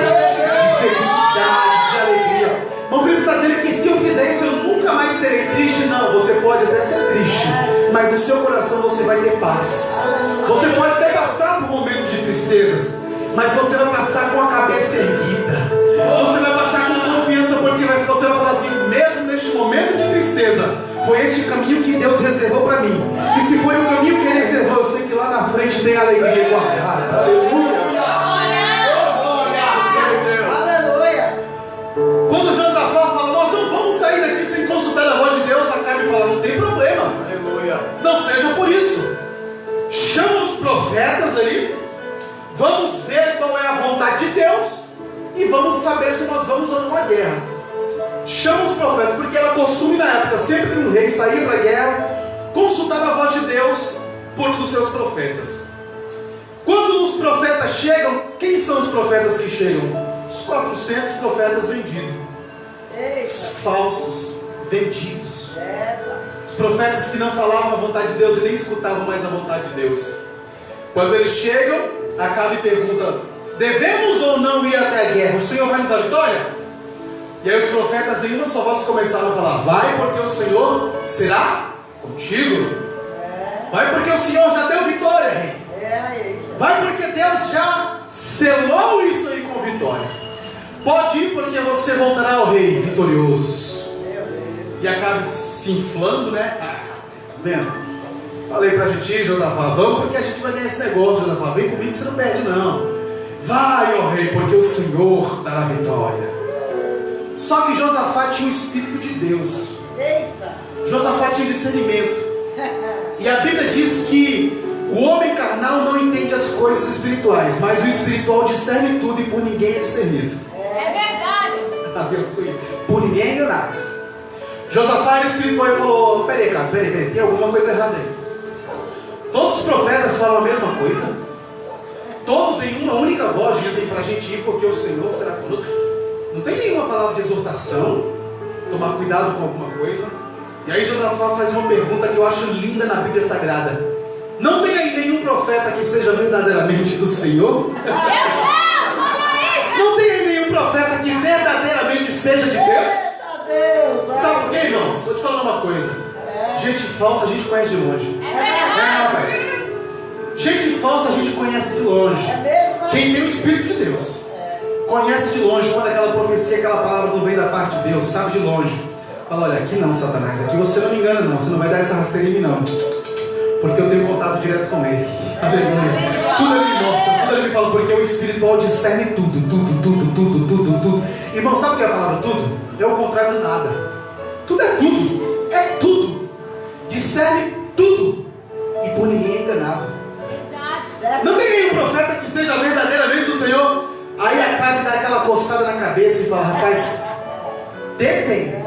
felicidade, de alegria. Irmão Felipe está dizendo que se eu fizer isso eu nunca mais serei triste. Não, você pode até ser triste, mas no seu coração você vai ter paz. Você pode até passar por momentos de tristezas, mas você vai passar com a cabeça erguida. Você vai passar com confiança, porque você vai falar assim: mesmo neste momento de tristeza, foi este caminho que Deus reservou para mim. E se foi o caminho que Ele reservou, eu sei que lá na frente tem alegria guardada. Aleluia. Quando Josafá fala: nós não vamos sair daqui sem consultar a voz de Deus, Acabe fala: não tem problema. Aleluia. Não seja por isso. Chama os profetas aí. Vamos ver qual é a vontade de Deus e vamos saber se nós vamos ou não à guerra. Chama os profetas, porque era costume na época, sempre que um rei saía para a guerra, consultar a voz de Deus por um dos seus profetas. Quando os profetas chegam, quem são os profetas que chegam? Os 400 profetas vendidos. Os falsos, vendidos. Os profetas que não falavam a vontade de Deus e nem escutavam mais a vontade de Deus. Quando eles chegam, Acabe pergunta: devemos ou não ir até a guerra? O Senhor vai nos dar vitória? E aí os profetas em uma só voz começaram a falar: vai, porque o Senhor será contigo. Vai, porque o Senhor já deu vitória, rei. Vai, porque Deus já selou isso aí com vitória. Pode ir, porque você voltará ao rei vitorioso. E acaba se inflando, né? Tá vendo? Falei pra gente ir, Josafá, vamos, porque a gente vai ganhar esse negócio, Josafá. Vem comigo que você não perde, não. Vai, ó rei, porque o Senhor dará vitória. Só que Josafá tinha o Espírito de Deus. Josafá tinha discernimento. E a Bíblia diz que o homem carnal não entende as coisas espirituais, mas o espiritual discerne tudo e por ninguém é discernido. É verdade. Por ninguém é enganado. Josafá era espiritual e falou: peraí, cara, peraí, tem alguma coisa errada aí. Todos os profetas falam a mesma coisa. Todos em uma única voz dizem para a gente ir, porque o Senhor será conosco. Não tem nenhuma palavra de exortação, tomar cuidado com alguma coisa. E aí Josafá faz uma pergunta que eu acho linda na Bíblia Sagrada: não tem aí nenhum profeta que seja verdadeiramente do Senhor? Não tem aí nenhum profeta que verdadeiramente seja de Deus? Sabe por quê, irmãos? Vou te falar uma coisa. Gente falsa a gente conhece de longe. Gente falsa a gente conhece de longe. Quem tem o Espírito de Deus conhece de longe. Quando aquela profecia, aquela palavra não vem da parte de Deus, sabe de longe. Fala: olha, aqui não, Satanás, aqui você não me engana não. Você não vai dar essa rasteira em mim não, porque eu tenho contato direto com ele. Aleluia. Tudo ele me mostra, tudo ele me fala, porque o espiritual discerne tudo. Irmão, sabe o que é a palavra tudo? É o contrário de nada. Tudo é tudo. É tudo. Discerne tudo. E por ninguém é enganado. Verdade. Não tem nenhum profeta que seja verdadeiramente do Senhor. Aí Acabe dá aquela coçada na cabeça e fala: rapaz, detém.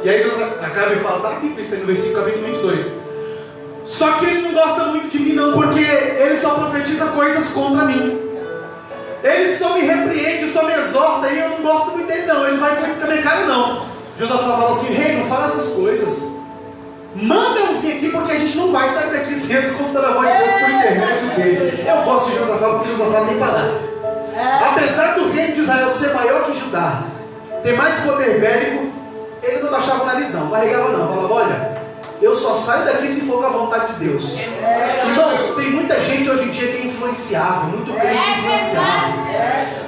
E aí Acabe fala: tá aqui isso aí no versículo capítulo 22. Só que ele não gosta muito de mim não, porque ele só profetiza coisas contra mim. Ele só me repreende, só me exorta, e eu não gosto muito dele não. Ele vai com a minha cara não. Josafá fala assim: rei, não fala essas coisas. Manda eu vir aqui, porque a gente não vai sair daqui sem antes considerar a voz de Deus por intermédio dele. Eu gosto de Josafá porque Josafá tem palavra. Apesar do reino de Israel ser maior que Judá, ter mais poder bélico, ele não baixava o nariz não, barrigava não. Falava: olha, eu só saio daqui se for com a vontade de Deus. Irmãos, tem muita gente hoje em dia que é influenciável, muito crente influenciável.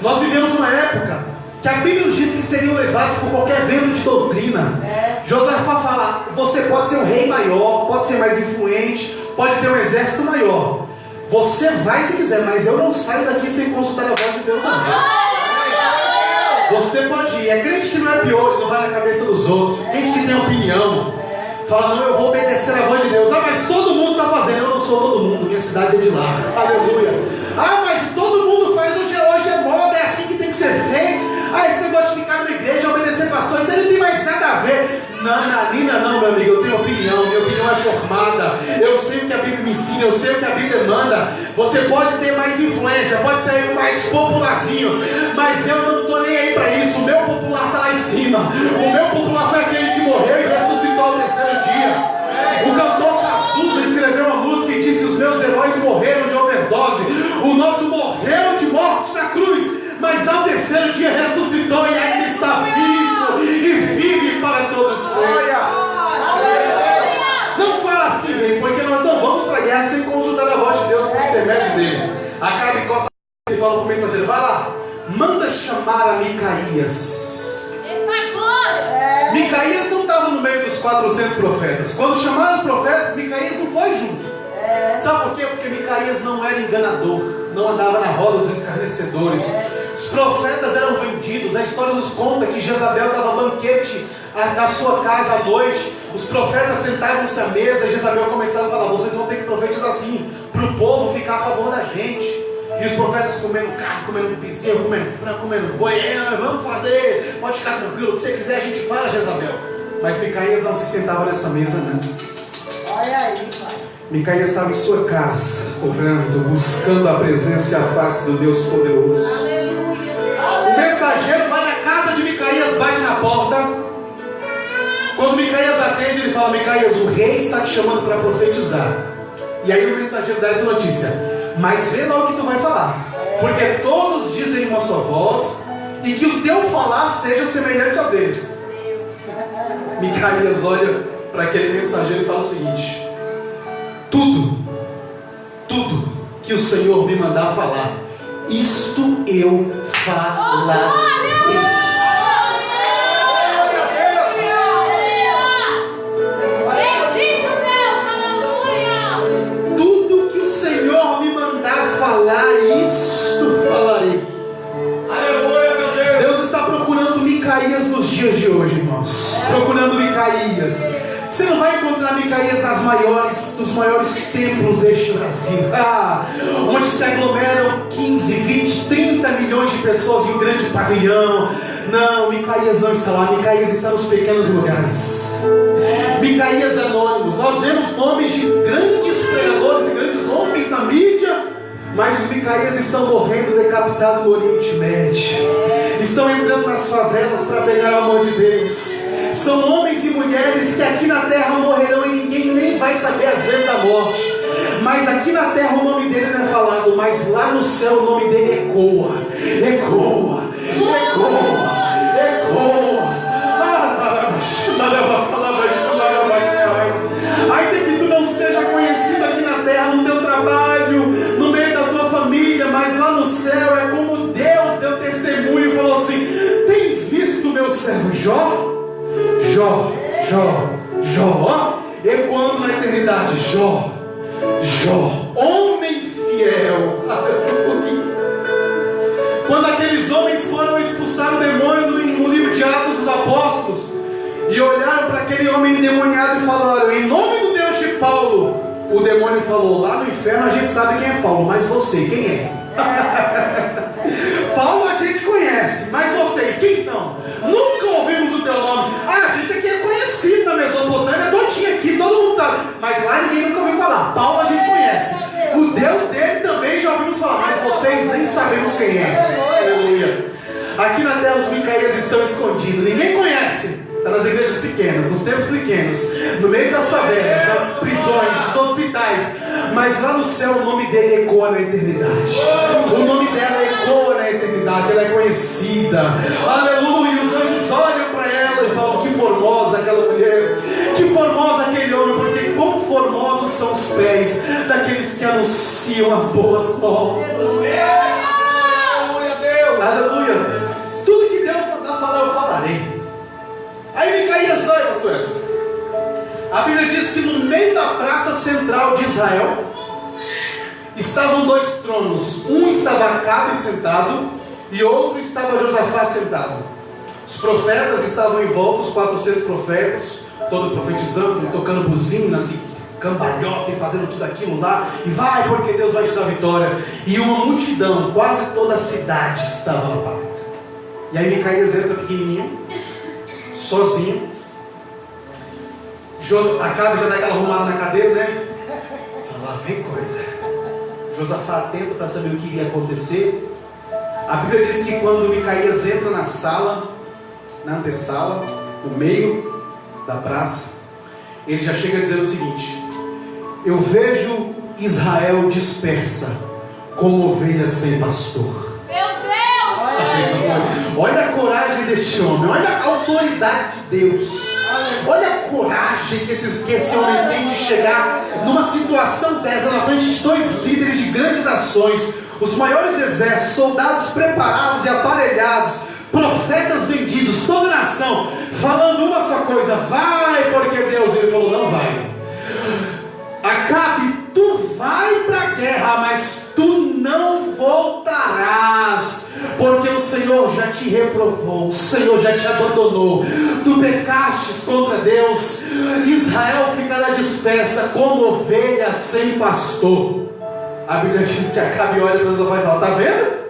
Nós vivemos uma época que a Bíblia nos diz que seriam levados por qualquer vento de doutrina. Josafá fala: você pode ser um rei maior, pode ser mais influente, pode ter um exército maior. Você vai se quiser, mas eu não saio daqui sem consultar a voz de Deus antes. Você pode ir. É crente que não é pior, não vai na cabeça dos outros. Gente que tem opinião, fala: não, eu vou obedecer a voz de Deus. Ah, mas todo mundo está fazendo. Eu não sou todo mundo, minha cidade é de lá. Aleluia. Ah, mas todo mundo faz, hoje é moda, é assim que tem que ser feito. Ah, esse negócio de ficar na igreja, obedecer pastor, isso aí não tem mais nada a ver. Nananina não, meu amigo, eu tenho opinião, minha opinião é formada. Eu sei o que a Bíblia me ensina, eu sei o que a Bíblia manda. Você pode ter mais influência, pode ser mais popularzinho, mas eu não estou nem aí para isso. O meu popular está lá em cima. O meu popular foi aquele que morreu e ressuscitou ao terceiro dia. O cantor Cazuza escreveu uma música e disse: os meus heróis morreram de overdose. O nosso morreu de morte na cruz, mas ao terceiro dia ressuscitou. Acabe encosta e fala para o mensageiro: vai lá, manda chamar a Micaías. Eita glória! Micaías não estava no meio dos 400 profetas. Quando chamaram os profetas, Micaías não foi junto. Sabe por quê? Porque Micaías não era enganador, não andava na roda dos escarnecedores. Os profetas eram vendidos. A história nos conta que Jezabel dava banquete na sua casa à noite. Os profetas sentavam-se à mesa e Jezabel começava a falar: vocês vão ter que profetizar assim, para o povo ficar a favor da gente. E os profetas comendo carne, comendo bezerro, comendo frango, comendo boi. Vamos fazer, pode ficar tranquilo, o que você quiser a gente fala, Jezabel. Mas Micaías não se sentava nessa mesa, não. Olha aí, pai. Micaías estava em sua casa, orando, buscando a presença e a face do Deus poderoso. Aleluia. O mensageiro vai na casa de Micaías, bate na porta. Quando Micaías atende, ele fala: Micaías, o rei está te chamando para profetizar. E aí o mensageiro dá essa notícia: mas vê lá o que tu vai falar, porque todos dizem uma só voz, e que o teu falar seja semelhante ao deles. Micaías olha para aquele mensageiro e fala o seguinte: tudo que o Senhor me mandar falar, isto eu falarei. Bendito Deus, aleluia! Tudo que o Senhor me mandar falar, isto falarei. Aleluia, meu Deus. Deus está procurando Micaías nos dias de hoje, irmãos. Procurando Micaías. Você não vai encontrar Micaías dos maiores templos deste Brasil, onde se aglomeram 15, 20, 30 milhões de pessoas em um grande pavilhão. Não, Micaías não está lá. Micaías está nos pequenos lugares. Micaías anônimos. Nós vemos nomes de grandes pregadores e grandes homens na mídia, mas os Micaías estão morrendo decapitados no Oriente Médio. Estão entrando nas favelas para pegar o amor de Deus. São homens e mulheres que aqui na terra morrerão e ninguém nem vai saber às vezes da morte. Mas aqui na terra o nome dele não é falado, mas lá no céu o nome dele ecoa. Ecoa, ecoa, ecoa. Ainda que tu não seja conhecido aqui na terra, no teu trabalho, no meio da tua família, mas lá no céu é como Deus deu testemunho e falou assim: tem visto o meu servo Jó? Jó, ecoando na eternidade: Jó, homem fiel. Quando aqueles homens foram expulsar o demônio no livro de Atos dos Apóstolos, e olharam para aquele homem endemoniado e falaram: em nome do Deus de Paulo. O demônio falou: lá no inferno a gente sabe quem é Paulo, mas você, quem é? Paulo a gente conhece, mas vocês, quem são? Nunca ouvimos o teu nome. A gente aqui é conhecido na Mesopotâmia, todinho aqui, todo mundo sabe, mas lá ninguém nunca ouviu falar. Paulo a gente conhece, o Deus dele também já ouvimos falar, mas vocês nem sabemos quem é. Aleluia. Aqui na terra os Micaías estão escondidos, ninguém conhece. Está nas igrejas pequenas, nos templos pequenos, no meio das favelas, das prisões, dos hospitais. Mas lá no céu o nome dele ecoa na eternidade. O nome dela ecoa na eternidade. Ela é conhecida. Aleluia. Os anjos olham para ela e falam: que formosa aquela mulher, que formosa aquele homem. Porque quão formosos são os pés daqueles que anunciam as boas novas. Aleluia, Deus. Aleluia. Tudo que Deus mandar falar, eu falarei. Aí Micaías sai, pastor Edson. A Bíblia diz que no meio da praça central de Israel estavam dois tronos. Um estava Acabe sentado e outro estava Josafá sentado. Os profetas estavam em volta, os 400 profetas, todos profetizando, tocando buzinas e cambalhota e fazendo tudo aquilo lá. E vai, porque Deus vai te dar vitória. E uma multidão, quase toda a cidade estava lá parada. E aí Micaías entra pequenininho, sozinho. Acabe já dá aquela arrumada na cadeira, né? Lá vem coisa. Josafá atento para saber o que iria acontecer. A Bíblia diz que quando Micaías entra na sala, na antessala, no meio da praça, ele já chega a dizer o seguinte: eu vejo Israel dispersa como ovelhas sem pastor. Meu Deus! Olha a coragem deste homem, olha a autoridade de Deus. Olha a coragem que esse homem tem de chegar numa situação dessa, na frente de dois líderes de grandes nações, os maiores exércitos, soldados preparados e aparelhados, profetas vendidos, toda a nação, falando uma só coisa: vai, porque Deus. Ele falou: não vai. Acabe, tu vai para a guerra, mas tu não voltarás, porque o Senhor já te reprovou, o Senhor já te abandonou, tu pecastes contra Deus. Israel ficará dispersa como ovelha sem pastor. A Bíblia diz que Acabe olha para Josafá e fala: tá vendo?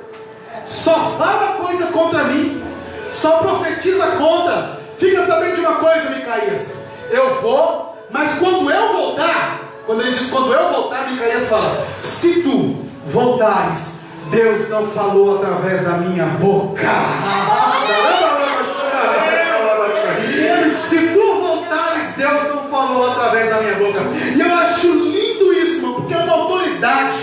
Só fala coisa contra mim, só profetiza contra. Fica sabendo de uma coisa, Micaías: eu vou, mas quando eu voltar. Quando ele diz quando eu voltar, Micaías fala: se tu voltares, Deus não falou através da minha boca. Se tu voltares, Deus não falou através da minha boca. E eu acho lindo isso, irmão, porque é uma autoridade.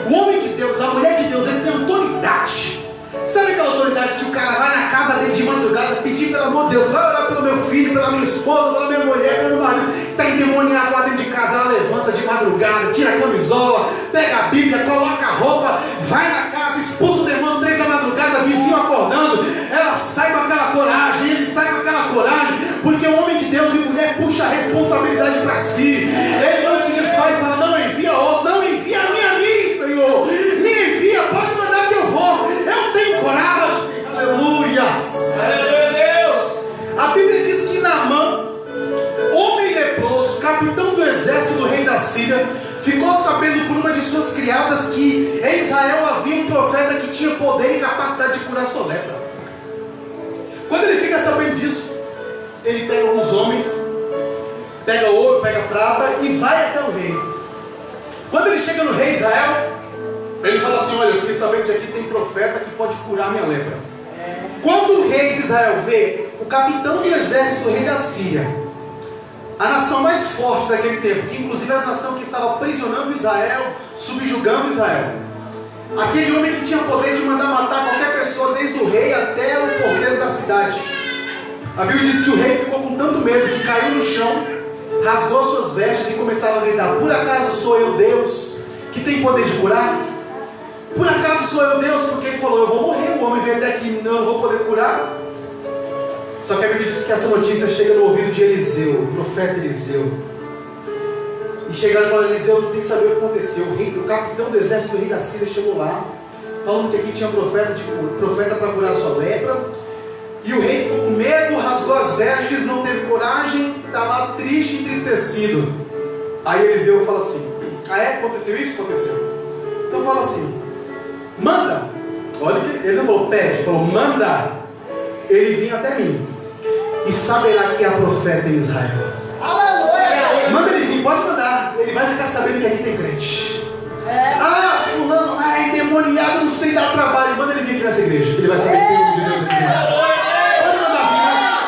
O homem de Deus, a mulher de Deus, ele tem autoridade. Sabe aquela autoridade que o cara vai na casa dele de madrugada pedir: pelo amor de Deus, vai orar pelo meu filho, pela minha esposa, pela minha mulher, pelo meu marido, está endemoniado lá dentro de casa. Ela levanta de madrugada, tira a camisola, pega a Bíblia, coloca a roupa, vai na casa, expulsa o demônio 3 da madrugada, vizinho acordando. Ela sai com aquela coragem, ele sai com aquela coragem, porque o homem de Deus e mulher puxa a responsabilidade para si. Ele não se desfaz, fala: não envia outro, não envia a mim, Senhor, me envia, pode mandar que eu vou, eu tenho coragem. Aleluia. A Bíblia diz que Naamã, homem leproso, capitão do exército do rei da Síria, ficou sabendo por uma de suas criadas que em Israel havia um profeta que tinha poder e capacidade de curar sua lepra. Quando ele fica sabendo disso, ele pega alguns homens, pega ouro, pega prata e vai até o rei. Quando ele chega no rei Israel, ele fala assim: olha, eu fiquei sabendo que aqui tem profeta que pode curar minha lepra. Quando o rei de Israel vê o capitão do exército do rei da Síria, a nação mais forte daquele tempo, que inclusive era a nação que estava aprisionando Israel, subjugando Israel, aquele homem que tinha poder de mandar matar qualquer pessoa, desde o rei até o porteiro da cidade. A Bíblia diz que o rei ficou com tanto medo que caiu no chão, rasgou suas vestes e começava a gritar: por acaso sou eu Deus que tem poder de curar? Por acaso sou eu Deus? Porque ele falou: eu vou morrer, o homem veio até aqui, não, eu vou poder curar. Só que a Bíblia diz que essa notícia chega no ouvido de Eliseu, o profeta Eliseu. E chegaram e falaram: Eliseu, tu tem que saber o que aconteceu. O capitão do exército do rei da Síria chegou lá, falando que aqui tinha profeta para curar sua lepra. E o rei ficou com medo, rasgou as vestes, não teve coragem, está lá triste e entristecido. Aí Eliseu fala assim: ah é? Aconteceu isso? Aconteceu. Então fala assim: manda. Olha que ele não falou pede, ele falou: manda ele vir até mim, e saberá que há profeta em Israel. Aleluia. Manda ele vir, pode mandar. Ele vai ficar sabendo que aqui tem crente. Ah, fulano, endemoniado, não sei dar trabalho. Manda ele vir aqui nessa igreja, ele vai saber que tem um de Deus aqui. Pode mandar vir.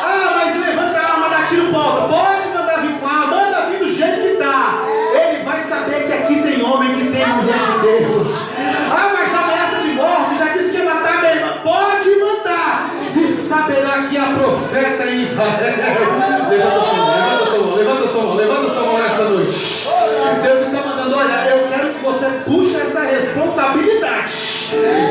Ah, mas levanta a arma, dá tiro volta. Pode mandar vir com a arma, manda vir do jeito que tá. Ele vai saber que aqui tem homem, que tem mulher de Deus. Ah, mas ameaça de morte, já disse que ia matar minha irmã. Pode mandar. E saberá que há profeta em Israel. Levanta sua mão, levanta sua mão, levanta sua mão, levanta sua mão nessa noite. Deus está mandando: olha, eu quero que você puxe essa responsabilidade.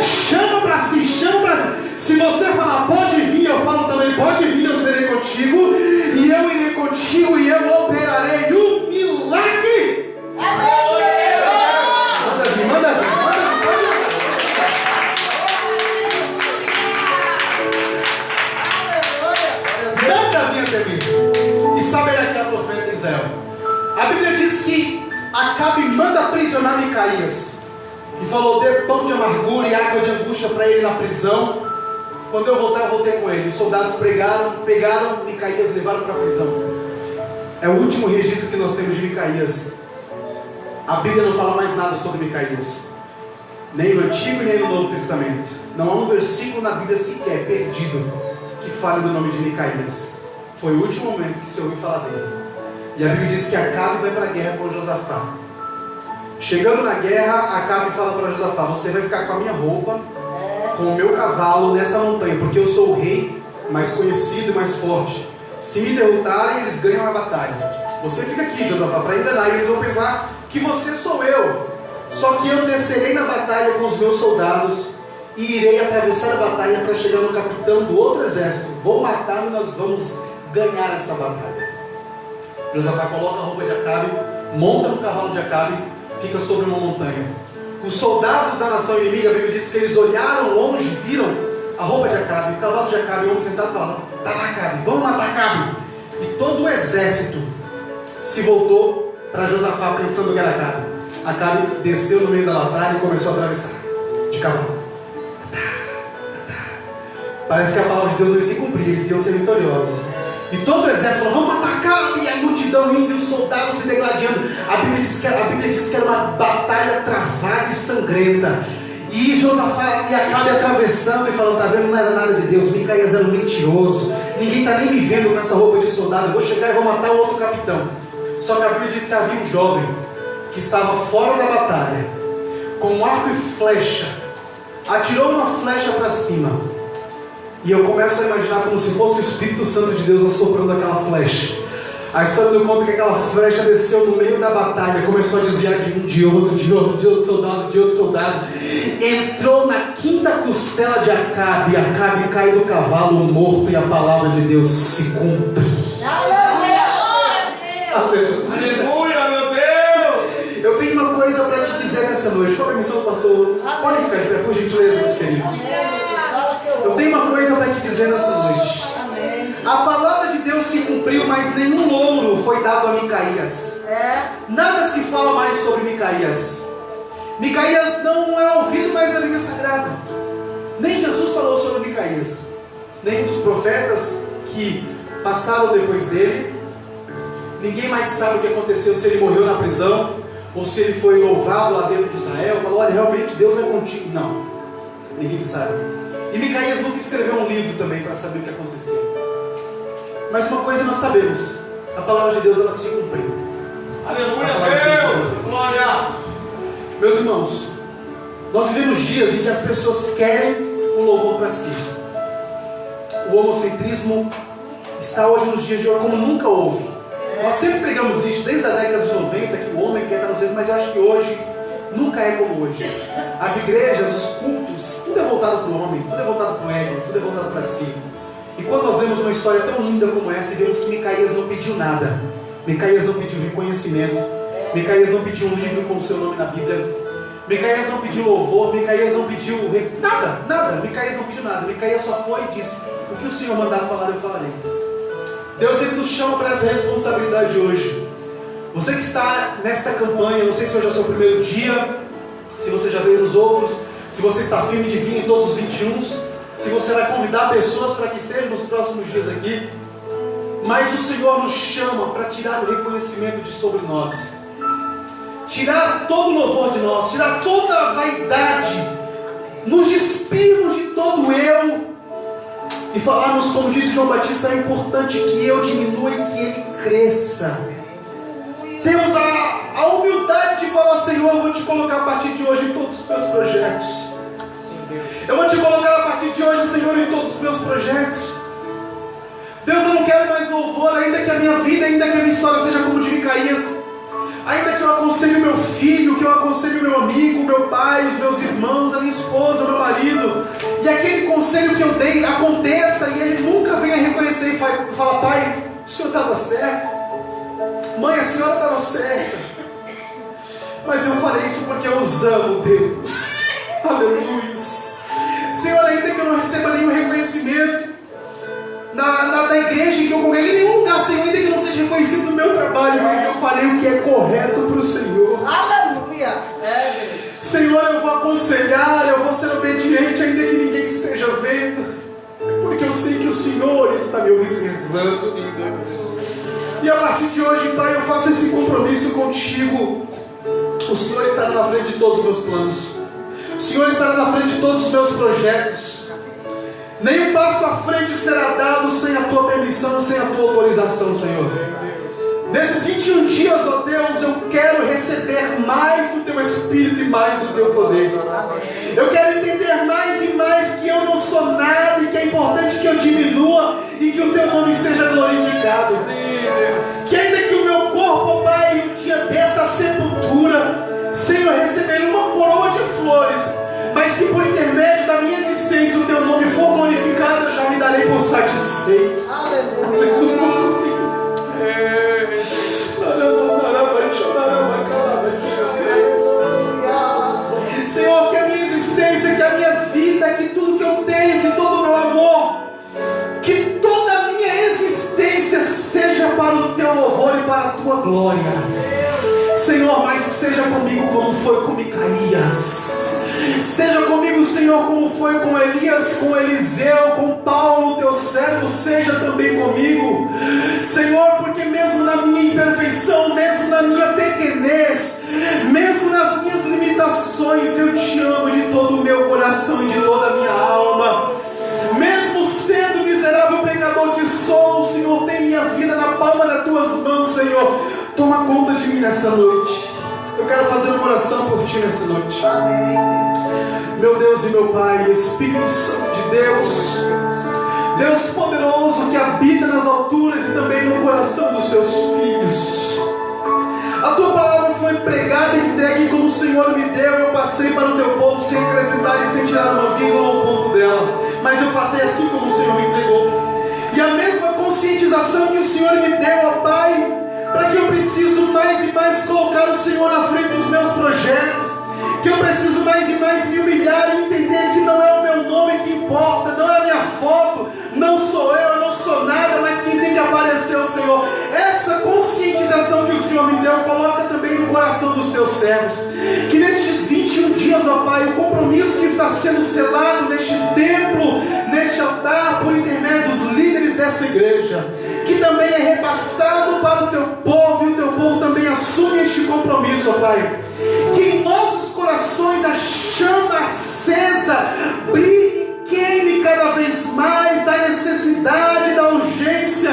Chama para si, chama para si. Se você falar pode vir, eu falo também pode vir, eu serei contigo. E eu irei contigo e eu operarei um milagre. Manda vir, manda vir, manda vir. E saberá que há profeta em Israel. A Bíblia diz que Acabe manda aprisionar Micaías e falou: dê pão de amargura e água de angústia para ele na prisão. Quando eu voltar, eu voltei com ele. Os soldados pegaram Micaías e levaram para a prisão. É o último registro que nós temos de Micaías. A Bíblia não fala mais nada sobre Micaías, nem no Antigo nem no Novo Testamento. Não há um versículo na Bíblia sequer perdido que fale do nome de Micaías. Foi o último momento que se ouviu falar dele. E a Bíblia diz que Acabe vai para a guerra com Josafá. Chegando na guerra, Acabe fala para Josafá: você vai ficar com a minha roupa, com o meu cavalo nessa montanha, porque eu sou o rei mais conhecido e mais forte. Se me derrotarem, eles ganham a batalha. Você fica aqui, Josafá, para enganar, e eles vão pensar que você sou eu. Só que eu descerei na batalha com os meus soldados e irei atravessar a batalha para chegar no capitão do outro exército. Vou matá-lo e nós vamos ganhar essa batalha. Josafá coloca a roupa de Acabe, monta no cavalo de Acabe, fica sobre uma montanha. Os soldados da nação inimiga, a Bíblia diz que eles olharam longe, viram a roupa de Acabe, o cavalo de Acabe, o homem sentado e falaram: tá lá, Acabe, vamos matar Acabe. E todo o exército se voltou para Josafá pensando que era Acabe. Acabe desceu no meio da batalha e começou a atravessar de cavalo. Parece que a palavra de Deus não ia se cumprir, eles iam ser vitoriosos. E todo o exército falou: vamos matar Acabe. E a multidão indo e os soldados se degladiando. A Bíblia diz que era uma batalha travada e sangrenta. E Josafá e Acabe atravessando e falando: tá vendo, não era nada de Deus, Micaías era um mentiroso, ninguém está nem me vendo com essa roupa de soldado, eu vou chegar e vou matar o outro capitão. Só que a Bíblia diz que havia um jovem que estava fora da batalha, com um arco e flecha, atirou uma flecha para cima. E eu começo a imaginar como se fosse o Espírito Santo de Deus assoprando aquela flecha. A história do conto é que aquela flecha desceu no meio da batalha, começou a desviar de outro soldado, entrou na quinta costela de Acabe, e Acabe cai do cavalo morto, e a palavra de Deus se cumpre. Aleluia, meu Deus! Eu tenho uma coisa para te dizer nessa noite. Qual a permissão do pastor? Pode ficar de pé, por gentileza, meus queridos. Eu tenho uma coisa para te dizer nessa noite. A palavra de Deus se cumpriu, mas nenhum louro foi dado a Micaías. Nada se fala mais sobre Micaías. Micaías não é ouvido mais na Bíblia Sagrada. Nem Jesus falou sobre Micaías, nem dos profetas que passaram depois dele. Ninguém mais sabe o que aconteceu, se ele morreu na prisão, ou se ele foi louvado lá dentro de Israel. Falou: olha, realmente Deus é contigo. Não, ninguém sabe. E Micaías nunca escreveu um livro também para saber o que aconteceu. Mas uma coisa nós sabemos: a palavra de Deus, ela se cumpriu. Aleluia, Deus! Glória! Meus irmãos, nós vivemos dias em que as pessoas querem um louvor para si. O homocentrismo está hoje nos dias de hoje como nunca houve. Nós sempre pregamos isso desde a década de 90, que o homem quer estar no centro, mas eu acho que hoje nunca é como hoje. As igrejas, os cultos, tudo é voltado para o homem, tudo é voltado para o ego, tudo é voltado para si. E quando nós vemos uma história tão linda como essa, e vemos que Micaías não pediu nada, Micaías não pediu reconhecimento, Micaías não pediu um livro com o seu nome na Bíblia, Micaías não pediu louvor, Micaías não pediu nada, Micaías não pediu nada. Micaías só foi e disse: o que o Senhor mandar falar, eu falarei. Deus, Ele nos chama para essa responsabilidade hoje. Você que está nesta campanha, não sei se hoje é o seu primeiro dia, se você já veio nos outros, se você está firme de vir em todos os 21, se você vai convidar pessoas para que estejam nos próximos dias aqui. Mas o Senhor nos chama para tirar o reconhecimento de sobre nós, tirar todo o louvor de nós, tirar toda a vaidade, nos despirmos de todo eu e falarmos, como disse João Batista: é importante que eu diminua e que Ele cresça. Temos a humildade de falar: Senhor, eu vou te colocar a partir de hoje em todos os meus projetos. Eu vou te colocar a partir de hoje, Senhor, em todos os meus projetos. Deus, eu não quero mais louvor, ainda que a minha vida, ainda que a minha história seja como de Micaías, ainda que eu aconselhe o meu filho, que eu aconselhe o meu amigo, o meu pai, os meus irmãos, a minha esposa, o meu marido, e aquele conselho que eu dei aconteça e ele nunca venha reconhecer e falar: pai, o senhor estava certo, mãe, a senhora estava certa, mas eu falei isso porque eu os amo, Deus. Aleluia. Senhor, ainda que eu não receba nenhum reconhecimento na igreja em que eu congreguei, em nenhum lugar, Senhor, ainda que não seja reconhecido no meu trabalho, mas eu falei o que é correto para o Senhor. Aleluia. Senhor, eu vou aconselhar, eu vou ser obediente, ainda que ninguém esteja vendo, porque eu sei que o Senhor está me observando. E a partir de hoje, Pai, eu faço esse compromisso contigo. O Senhor estará na frente de todos os meus planos, o Senhor estará na frente de todos os meus projetos. Nenhum passo à frente será dado sem a tua permissão, sem a tua autorização, Senhor. Nesses 21 dias, ó Deus, eu quero receber mais do teu Espírito e mais do teu poder. Eu quero entender mais e mais que eu não sou nada e que é importante que eu diminua e que o teu nome seja glorificado. Que ainda que o meu corpo, ó Pai, um dia dessa sepultura, Senhor, receber uma coroa de flores, mas se por intermédio da minha existência o teu nome for glorificado, eu já me darei por satisfeito. Senhor, que a minha existência, que a minha vida, que tudo que eu tenho, que todo o meu amor, que toda a minha existência seja para o teu louvor e para a tua glória. Senhor, mas seja comigo como foi com Micaías. Seja comigo, Senhor, como foi com Elias, com Eliseu, com Paulo, teu servo. Seja também comigo, Senhor, porque mesmo na minha imperfeição, mesmo na minha pequenez, mesmo nas minhas limitações, eu te amo de todo o meu coração e de toda a minha alma. Mesmo sendo miserável pecador que sou, o Senhor tem minha vida na palma das tuas mãos, Senhor. Toma conta de mim nessa noite. Eu quero fazer uma oração por ti nessa noite. Amém. Meu Deus e meu Pai, Espírito Santo de Deus, Deus poderoso que habita nas alturas e também no coração dos teus filhos. A tua palavra foi pregada e entregue como o Senhor me deu. Eu passei para o teu povo sem acrescentar e sem tirar uma vírgula ou um ponto dela, mas eu passei assim como o Senhor me entregou. E a mesma conscientização que o Senhor me deu, ó Pai, para que eu preciso mais e mais colocar o Senhor na frente dos meus projetos, que eu preciso mais e mais me humilhar e entender que não é o meu nome que importa, não é a minha foto, não sou eu não sou nada, mas quem tem que aparecer é o Senhor. Essa conscientização que o Senhor me deu, coloca também no coração dos teus servos, que nestes 21 dias, ó Pai, o compromisso que está sendo selado neste templo, neste altar, por intermédio dos líderes dessa igreja, que também é repassado para o teu povo, e o teu povo também assume este compromisso, ó Pai. Que em nossos corações a chama acesa brilhe e queime cada vez mais da necessidade, da urgência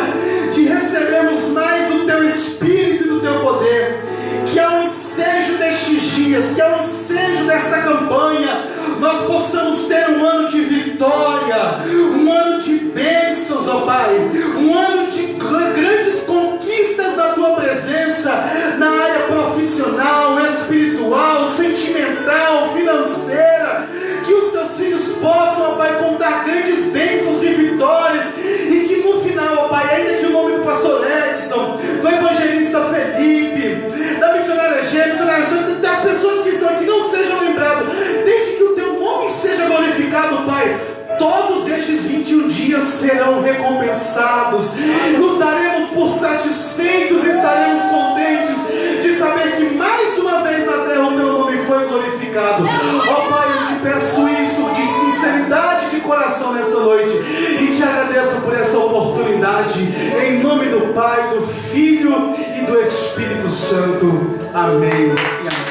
de recebermos mais do teu Espírito e do teu poder. Que ao ensejo destes dias, que ao ensejo desta campanha, nós possamos ter um ano de vitória, um ano de bênçãos, ó Pai, um ano de grandes conquistas na tua presença, na área profissional, espiritual, sentimental, financeira. Que os teus filhos possam, ó Pai, contar grandes bênçãos e vitórias, e que no final, ó Pai, ainda que o nome do pastor Edson, do evangelista Felipe, da missionária Gê, das pessoas que estão aqui não sejam lembrados, desde que o teu nome seja glorificado, Pai. Todos estes 21 dias serão recompensados. Nos daremos por satisfeitos, estaremos contentes de saber que mais uma vez na terra o teu nome foi glorificado. Ó Pai, eu te peço isso de sinceridade de coração nessa noite, e te agradeço por essa oportunidade, em nome do Pai, do Filho e do Espírito Santo. Amém e amém.